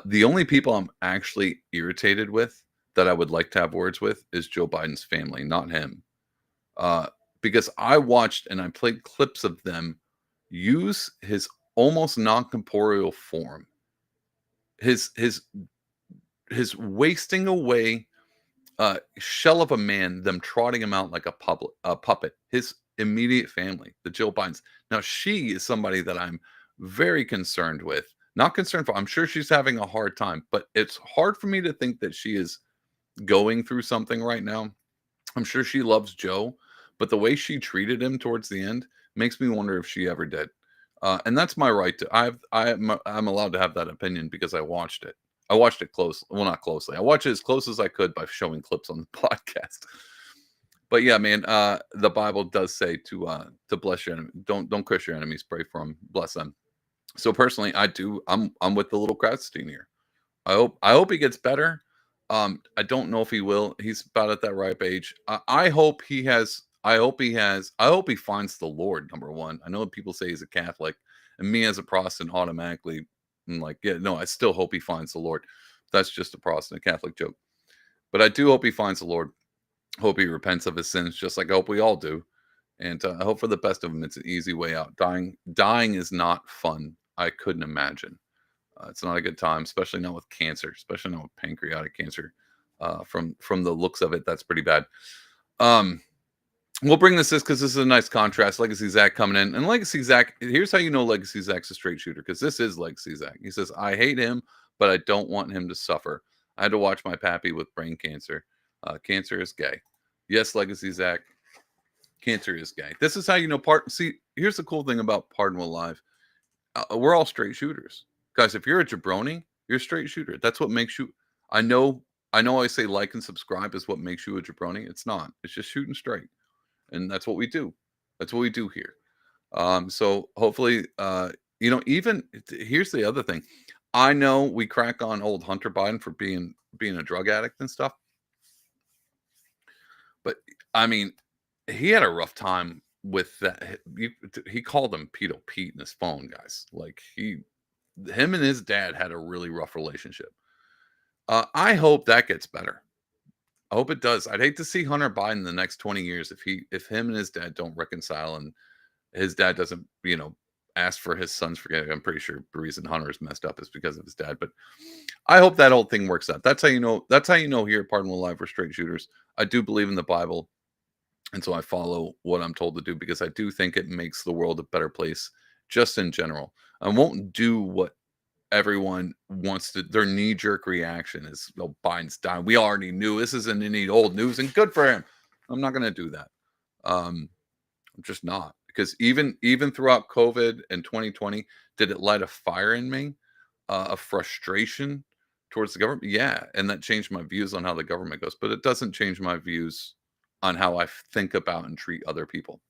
The only people I'm actually irritated with that I would like to have words with is Joe Biden's family, not him. Because I watched and I played clips of them use his almost non-corporeal form, his wasting away shell of a man, them trotting him out like a puppet, his immediate family, the Jill Bidens. Now, she is somebody that I'm very concerned with Not concerned for. I'm sure she's having a hard time, but it's hard for me to think that she is going through something right now. I'm sure she loves Joe, but the way she treated him towards the end makes me wonder if she ever did. And that's my right to. I'm allowed to have that opinion because I watched it. I watched it close. Well, not closely. I watched it as close as I could by showing clips on the podcast. But yeah, man, the Bible does say to bless your enemy. Don't curse your enemies. Pray for them. Bless them. So personally, I do. I'm with the little Kratstein here. I hope he gets better. I don't know if he will. He's about at that ripe age. I hope he has. I hope he has. I hope he finds the Lord. Number one. I know people say he's a Catholic, and me as a Protestant automatically, I'm like, yeah, no. I still hope he finds the Lord. That's just a Protestant Catholic joke. But I do hope he finds the Lord. Hope he repents of his sins, just like I hope we all do. And I hope for the best of him. It's an easy way out. Dying is not fun. I couldn't imagine. It's not a good time, especially not with cancer, especially not with pancreatic cancer. From the looks of it, that's pretty bad. We'll bring this because this is a nice contrast. Legacy Zach coming in, and Legacy Zach. Here's how you know Legacy Zach's a straight shooter, because this is Legacy Zach. He says, "I hate him, but I don't want him to suffer. I had to watch my pappy with brain cancer. Cancer is gay." Yes, Legacy Zach. Cancer is gay. This is how you know See, here's the cool thing about Pardon Live. We're all straight shooters. Guys, if you're a jabroni, you're a straight shooter. That's what makes you. I know I say like and subscribe is what makes you a jabroni. It's not. It's just shooting straight. And that's what we do. That's what we do here. So hopefully, even here's the other thing. I know we crack on old Hunter Biden for being a drug addict and stuff. But I mean, he had a rough time with that. He called him Pedo Pete in his phone, guys. Like him and his dad had a really rough relationship. I hope that gets better. I hope it does. I'd hate to see Hunter Biden the next 20 years if him and his dad don't reconcile, and his dad doesn't, ask for his son's forgiveness. I'm pretty sure the reason Hunter's messed up is because of his dad. But I hope that whole thing works out. That's how you know. That's how you know here at Pardon Live we're straight shooters. I do believe in the Bible, and so I follow what I'm told to do because I do think it makes the world a better place, just in general. I won't do what everyone wants to. Their knee-jerk reaction is, "Oh, Biden's dying. We already knew. This isn't any old news, and good for him." I'm not going to do that. I'm just not, because even throughout COVID and 2020, did it light a fire in me, a frustration towards the government? Yeah, and that changed my views on how the government goes. But it doesn't change my views on how I think about and treat other people.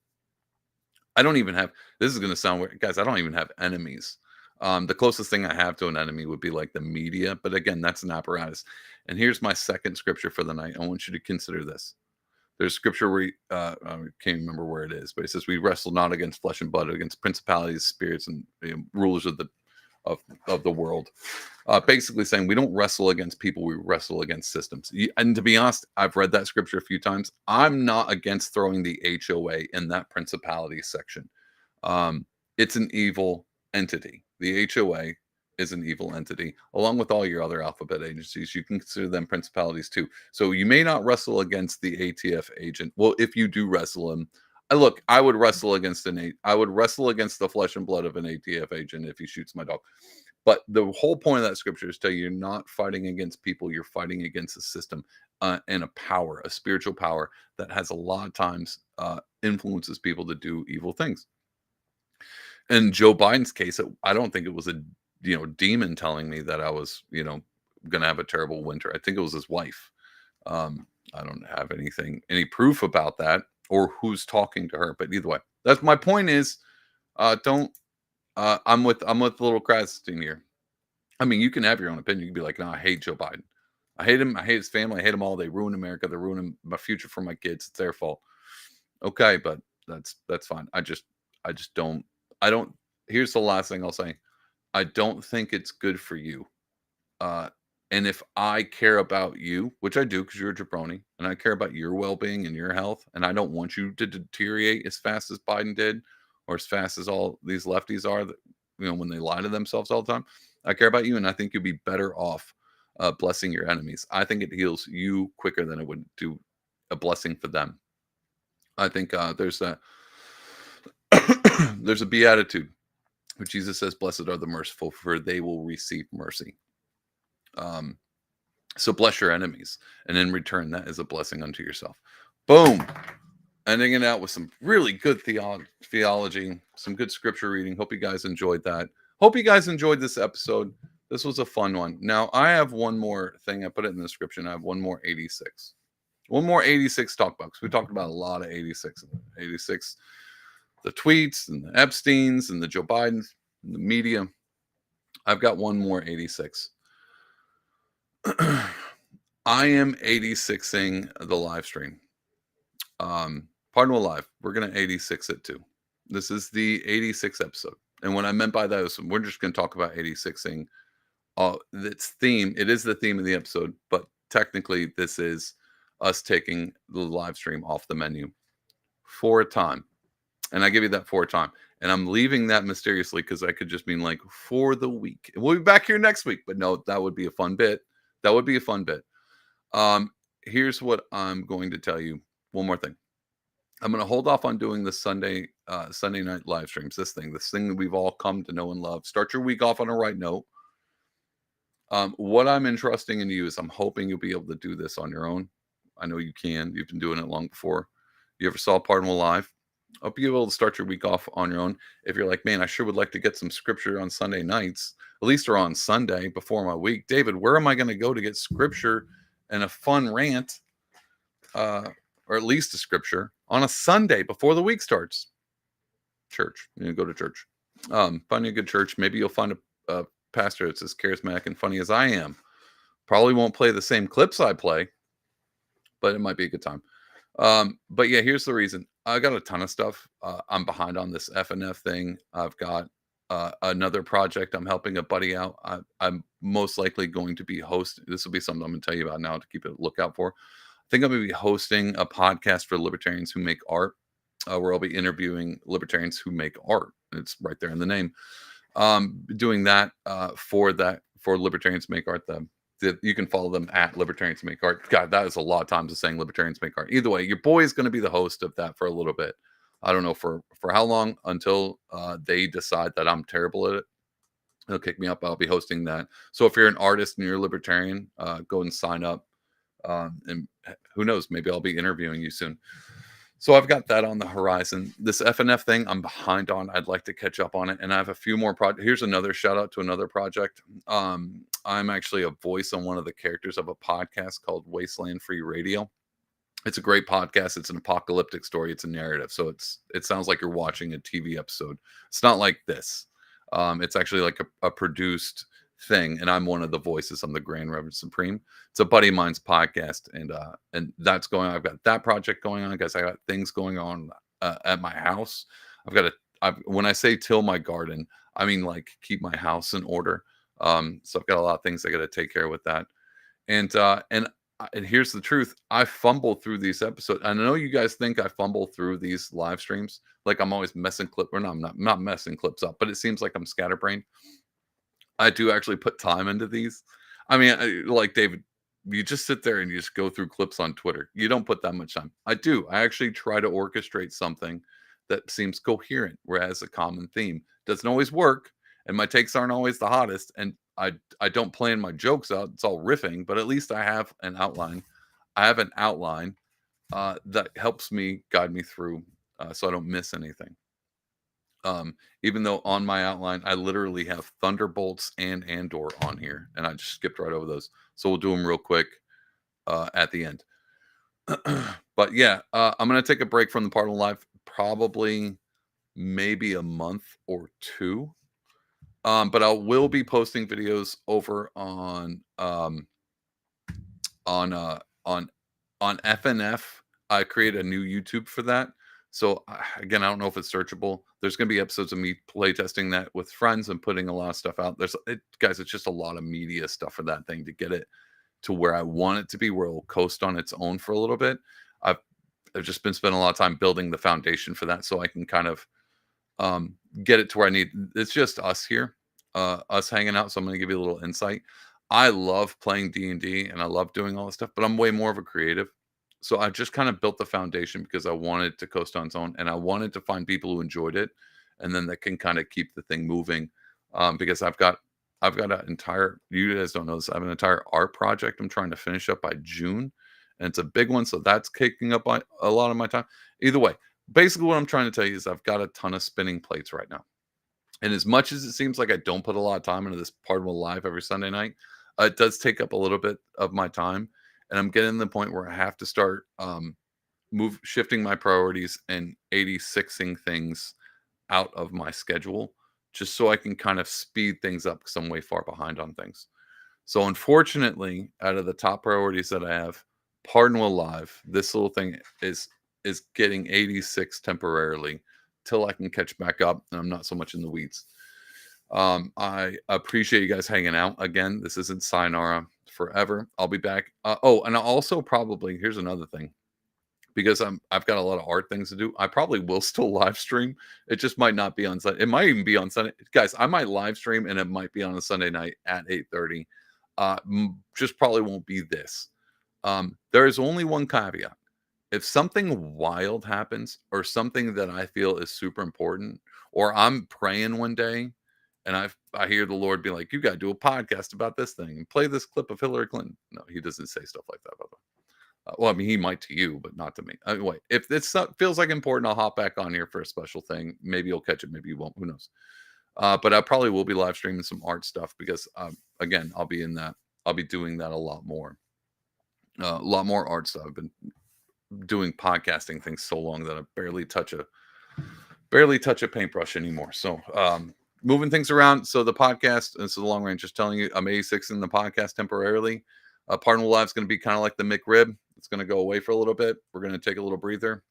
I don't even have. This is going to sound weird, guys. I don't even have enemies. The closest thing I have to an enemy would be like the media, but again, that's an apparatus. And here's my second scripture for the night. I want you to consider this. There's scripture where I can't remember where it is, but it says, "We wrestle not against flesh and blood, against principalities, spirits, and rulers of the world." Basically saying we don't wrestle against people, we wrestle against systems. And to be honest, I've read that scripture a few times. I'm not against throwing the HOA in that principality section. It's an evil entity. The HOA is an evil entity, along with all your other alphabet agencies. You can consider them principalities too. So you may not wrestle against the ATF agent. Well, if you do wrestle him, I would wrestle against I would wrestle against the flesh and blood of an ATF agent if he shoots my dog. But the whole point of that scripture is to tell you, you're not fighting against people. You're fighting against a system and a power, a spiritual power that has a lot of times influences people to do evil things. In Joe Biden's case, I don't think it was a demon telling me that I was going to have a terrible winter. I think it was his wife. I don't have any proof about that or who's talking to her. But either way, that's my point. Is don't. I'm with little Kratstein here. I mean, you can have your own opinion. You can be like, "No, I hate Joe Biden. I hate him. I hate his family. I hate them all. They ruin America. They're ruining my future for my kids. It's their fault." Okay, but that's fine. I just don't. I don't. Here's the last thing I'll say. I don't think it's good for you. And if I care about you, which I do because you're a jabroni, and I care about your well-being and your health, and I don't want you to deteriorate as fast as Biden did, or as fast as all these lefties are, that when they lie to themselves all the time. I care about you, and I think you'll be better off blessing your enemies. I think it heals you quicker than it would do a blessing for them. I think there's a beatitude But Jesus says, "Blessed are the merciful, for they will receive mercy." So bless your enemies, and in return, that is a blessing unto yourself. Boom. Ending it out with some really good theology, some good scripture reading. Hope you guys enjoyed that. Hope you guys enjoyed this episode. This was a fun one. Now, I have one more thing. I put it in the description. I have one more 86. One more 86 talkbacks. We talked about a lot of 86. 86, the tweets and the Epsteins and the Joe Bidens and the media. I've got one more 86. I am 86ing the live stream. Pardon Live. We're going to 86 it too. This is the 86th episode. And what I meant by that is we're just going to talk about 86ing. Its theme, it is the theme of the episode, but technically this is us taking the live stream off the menu for a time. And I give you that for a time. And I'm leaving that mysteriously because I could just mean like for the week. And we'll be back here next week. But no, that would be a fun bit. That would be a fun bit. Here's what I'm going to tell you. One more thing. I'm going to hold off on doing the Sunday night live streams. This thing that we've all come to know and love. Start your week off on a right note. What I'm entrusting in you is I'm hoping you'll be able to do this on your own. I know you can. You've been doing it long before. You ever saw Pardon Live? I hope you'll be able to start your week off on your own. If you're like, man, I sure would like to get some scripture on Sunday nights, at least or on Sunday before my week. David, where am I going to go to get scripture and a fun rant, or at least a scripture on a Sunday before the week starts? Church. You go to church. Find a good church. Maybe you'll find a pastor that's as charismatic and funny as I am. Probably won't play the same clips I play, but it might be a good time. But yeah, here's the reason. I got a ton of stuff. I'm behind on this FNF thing. I've got another project. I'm helping a buddy out. I'm most likely going to be hosting. This will be something I'm going to tell you about now to keep a lookout for. I think I'm going to be hosting a podcast for libertarians who make art, where I'll be interviewing libertarians who make art. It's right there in the name. Doing that for libertarians make art. You can follow them at Libertarians Make Art. God, that is a lot of times of saying Libertarians Make Art. Either way, your boy is going to be the host of that for a little bit. I don't know for how long, until they decide that I'm terrible at it. They'll kick me up. I'll be hosting that. So if you're an artist and you're a libertarian, go and sign up. And who knows, maybe I'll be interviewing you soon. So I've got that on the horizon. This FNF thing, I'm behind on. I'd like to catch up on it. And I have a few more projects. Here's another shout out to another project. I'm actually a voice on one of the characters of a podcast called Wasteland Free Radio. It's a great podcast. It's an apocalyptic story. It's a narrative. So it sounds like you're watching a TV episode. It's not like this. It's actually like a produced thing, and I'm one of the voices. I'm the Grand Reverend Supreme. It's a buddy of mine's podcast, and that's going on. I've got that project going on, guys. I got things going on at my house. When I say till my garden, I mean like keep my house in order. So I've got a lot of things I got to take care of with that. And here's the truth. I fumble through these episodes. I know you guys think I fumble through these live streams. Like I'm always messing I'm not messing clips up, but it seems like I'm scatterbrained. I do actually put time into these. I mean, like David, you just sit there and you just go through clips on Twitter. You don't put that much time. I do. I actually try to orchestrate something that seems coherent, whereas a common theme doesn't always work. And my takes aren't always the hottest. And I don't plan my jokes out. It's all riffing, but at least I have an outline. I have an outline that helps me guide me through so I don't miss anything. Even though on my outline, I literally have Thunderbolts and Andor on here, and I just skipped right over those. So we'll do them real quick at the end. But yeah, I'm going to take a break from the Pardon Live, probably maybe a month or two. But I will be posting videos over on FNF. I created a new YouTube for that. So again, I don't know if it's searchable. There's going to be episodes of me playtesting that with friends and putting a lot of stuff out. Guys, it's just a lot of media stuff for that thing to get it to where I want it to be, where it'll coast on its own for a little bit. I've just been spending a lot of time building the foundation for that, so I can kind of get it to where I need. It's just us here, us hanging out. So I'm going to give you a little insight. I love playing D&D and I love doing all this stuff, but I'm way more of a creative. So I just kind of built the foundation because I wanted to coast on its own, and I wanted to find people who enjoyed it and then that can kind of keep the thing moving. Because I've got an entire, you guys don't know this, I have an entire art project I'm trying to finish up by June, and it's a big one, so that's taking up a lot of my time. Either way, basically what I'm trying to tell you is I've got a ton of spinning plates right now. And as much as it seems like I don't put a lot of time into this Pardonable Live every Sunday night, it does take up a little bit of my time. And I'm getting to the point where I have to start shifting my priorities and 86ing things out of my schedule just so I can kind of speed things up because I'm way far behind on things. So unfortunately, out of the top priorities that I have, Pardonable Live, this little thing is getting 86 temporarily till I can catch back up and I'm not so much in the weeds. I appreciate you guys hanging out again. This isn't sayonara forever. I'll be back. And also probably here's another thing, because I've got a lot of art things to do. I probably will still live stream. It just might not be on Sunday. It might even be on Sunday. Guys, I might live stream and it might be on a Sunday night at 8:30. Just probably won't be this. There is only one caveat. If something wild happens or something that I feel is super important, or I'm praying one day and I hear the Lord be like, you got to do a podcast about this thing and play this clip of Hillary Clinton. No, he doesn't say stuff like that, by the way. Well, I mean, he might to you, but not to me. Anyway, if this feels like important, I'll hop back on here for a special thing. Maybe you'll catch it, maybe you won't. Who knows? But I probably will be live streaming some art stuff because, again, I'll be doing that a lot more. A lot more art stuff. I've been doing podcasting things so long that I barely touch a paintbrush anymore. So, moving things around. So the podcast, and so the long range, just telling you, I'm 86 in the podcast temporarily. Pardonable Live is going to be kind of like the McRib. It's going to go away for a little bit. We're going to take a little breather.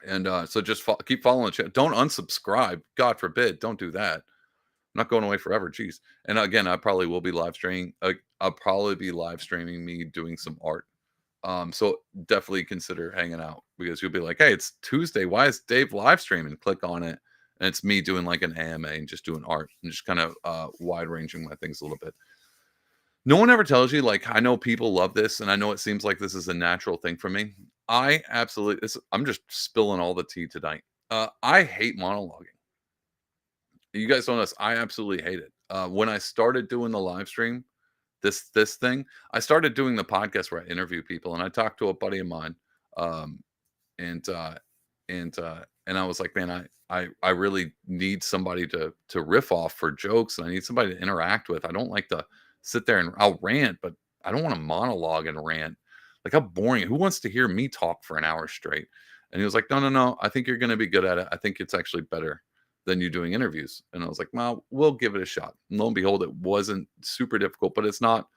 And so just keep following the channel. Don't unsubscribe. God forbid. Don't do that. I'm not going away forever. Jeez. And again, I probably will be live streaming. I'll probably be live streaming me doing some art. So definitely consider hanging out, because you'll be like, hey, it's Tuesday. Why is Dave live streaming? Click on it. And it's me doing like an AMA and just doing art and just kind of wide ranging my things a little bit. No one ever tells you, like, I know people love this, and I know it seems like this is a natural thing for me. I absolutely, I'm just spilling all the tea tonight. I hate monologuing. You guys don't know this. I absolutely hate it. When I started doing the live stream, this thing, I started doing the podcast where I interview people, and I talked to a buddy of mine, and I was like, man, I really need somebody to riff off for jokes, and I need somebody to interact with. I don't like to sit there and I'll rant, but I don't want to monologue and rant. Like, how boring. Who wants to hear me talk for an hour straight? And he was like, no. I think you're going to be good at it. I think it's actually better than you doing interviews. And I was like, well, we'll give it a shot. And lo and behold, it wasn't super difficult, but it's not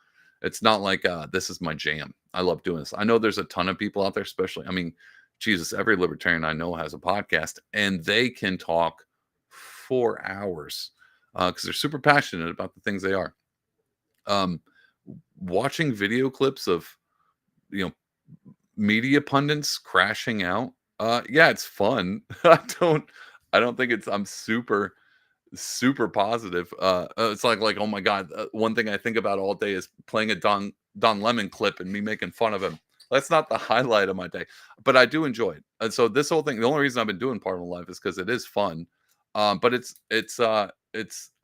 like this is my jam. I love doing this. I know there's a ton of people out there, especially, I mean, Jesus, every libertarian I know has a podcast, and they can talk for hours because they're super passionate about the things they are. Watching video clips of, media pundits crashing out. Yeah, it's fun. I don't think I'm super positive. It's like, oh my God. One thing I think about all day is playing a Don Lemon clip and me making fun of him. That's not the highlight of my day, but I do enjoy it. And so this whole thing, the only reason I've been doing Pardonable Life is because it is fun. But it's I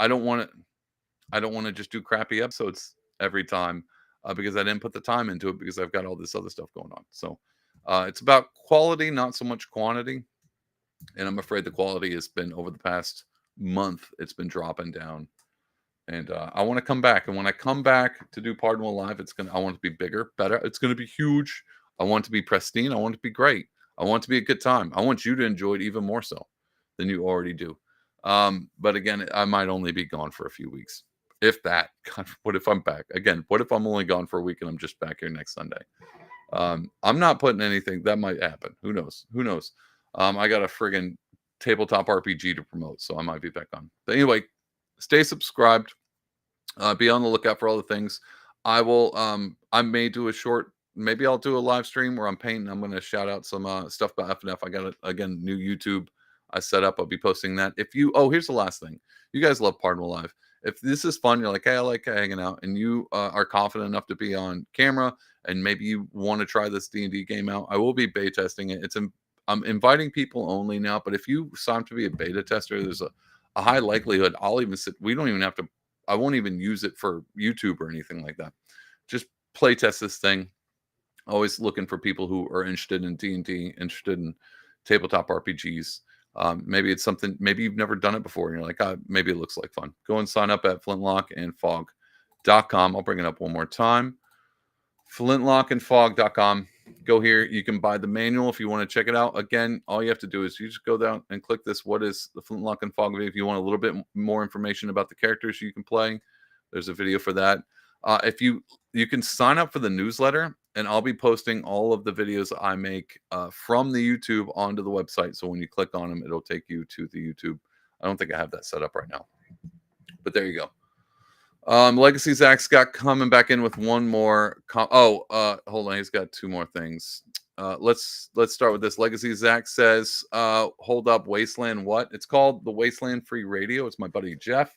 don't want to just do crappy episodes every time because I didn't put the time into it because I've got all this other stuff going on. So it's about quality, not so much quantity. And I'm afraid the quality has been, over the past month, it's been dropping down. And I want to come back. And when I come back to do Pardonable Live, I want it to be bigger, better. It's going to be huge. I want it to be pristine. I want it to be great. I want it to be a good time. I want you to enjoy it even more so than you already do. But again, I might only be gone for a few weeks. If that. God, what if I'm back? Again, what if I'm only gone for a week and I'm just back here next Sunday? I'm not putting anything. That might happen. Who knows? I got a friggin' tabletop RPG to promote, so I might be back on. But anyway, stay subscribed. Be on the lookout for all the things. I will. I may do a short. Maybe I'll do a live stream where I'm painting. I'm going to shout out some stuff about FNF. I got again new YouTube I set up. I'll be posting that. Here's the last thing. You guys love Pardonable Live. If this is fun, you're like, hey, I like hanging out, and you are confident enough to be on camera, and maybe you want to try this D&D game out, I will be beta testing it. I'm inviting people only now, but if you sign up to be a beta tester, there's a high likelihood I'll even sit. We don't even have to. I won't even use it for YouTube or anything like that. Just play test this thing. Always looking for people who are interested in D&D, interested in tabletop RPGs. Maybe it's something, maybe you've never done it before. And you're like, maybe it looks like fun. Go and sign up at flintlockandfog.com. I'll bring it up one more time. Flintlockandfog.com. Go here. You can buy the manual if you want to check it out. Again, all you have to do is you just go down and click this. What is the Flintlock and Fog video? If you want a little bit more information about the characters you can play, there's a video for that. If you can sign up for the newsletter, and I'll be posting all of the videos I make from the YouTube onto the website. So when you click on them, it'll take you to the YouTube. I don't think I have that set up right now, but there you go. Legacy Zach's got coming back in with one more. Hold on, he's got two more things. Let's start with this. Legacy Zach says, "Hold up, Wasteland. What? It's called the Wasteland Free Radio. It's my buddy Jeff.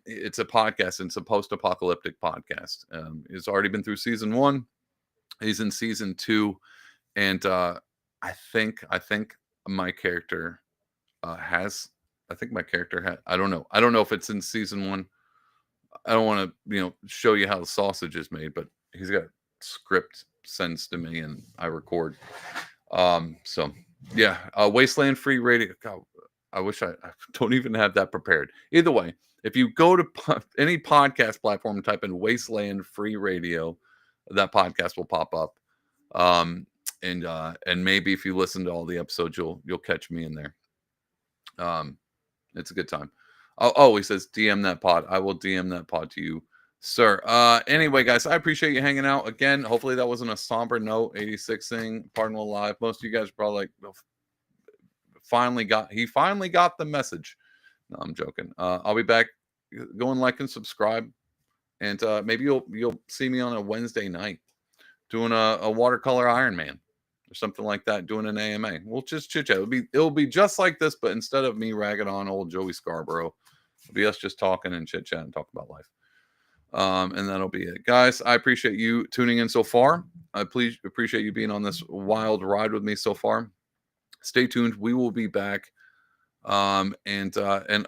It's a podcast. It's a post-apocalyptic podcast. It's already been through season 1. He's in season 2, and I think my character has. I think my character had. I don't know. I don't know if it's in season 1. I don't want to, show you how the sausage is made, but he's got script sends to me and I record. So yeah, Wasteland Free Radio. God, I wish I don't even have that prepared. Either way, if you go to any podcast platform and type in Wasteland Free Radio, that podcast will pop up. And maybe if you listen to all the episodes, you'll catch me in there. It's a good time. Oh, he says DM that pod. I will DM that pod to you, sir. Anyway, guys, I appreciate you hanging out again. Hopefully that wasn't a somber note. 86 thing, Pardon Will Live. Most of you guys are probably like, he finally got the message. No, I'm joking. I'll be back. Go and like and subscribe, and maybe you'll see me on a Wednesday night doing a watercolor Iron Man or something like that, doing an AMA. We'll just chit chat. It'll be just like this, but instead of me ragging on old Joey Scarborough, it'll be us just talking and chit chat and talk about life. And that'll be it, guys. I appreciate you tuning in so far. I appreciate you being on this wild ride with me so far. Stay tuned. We will be back. And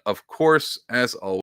of course, as always,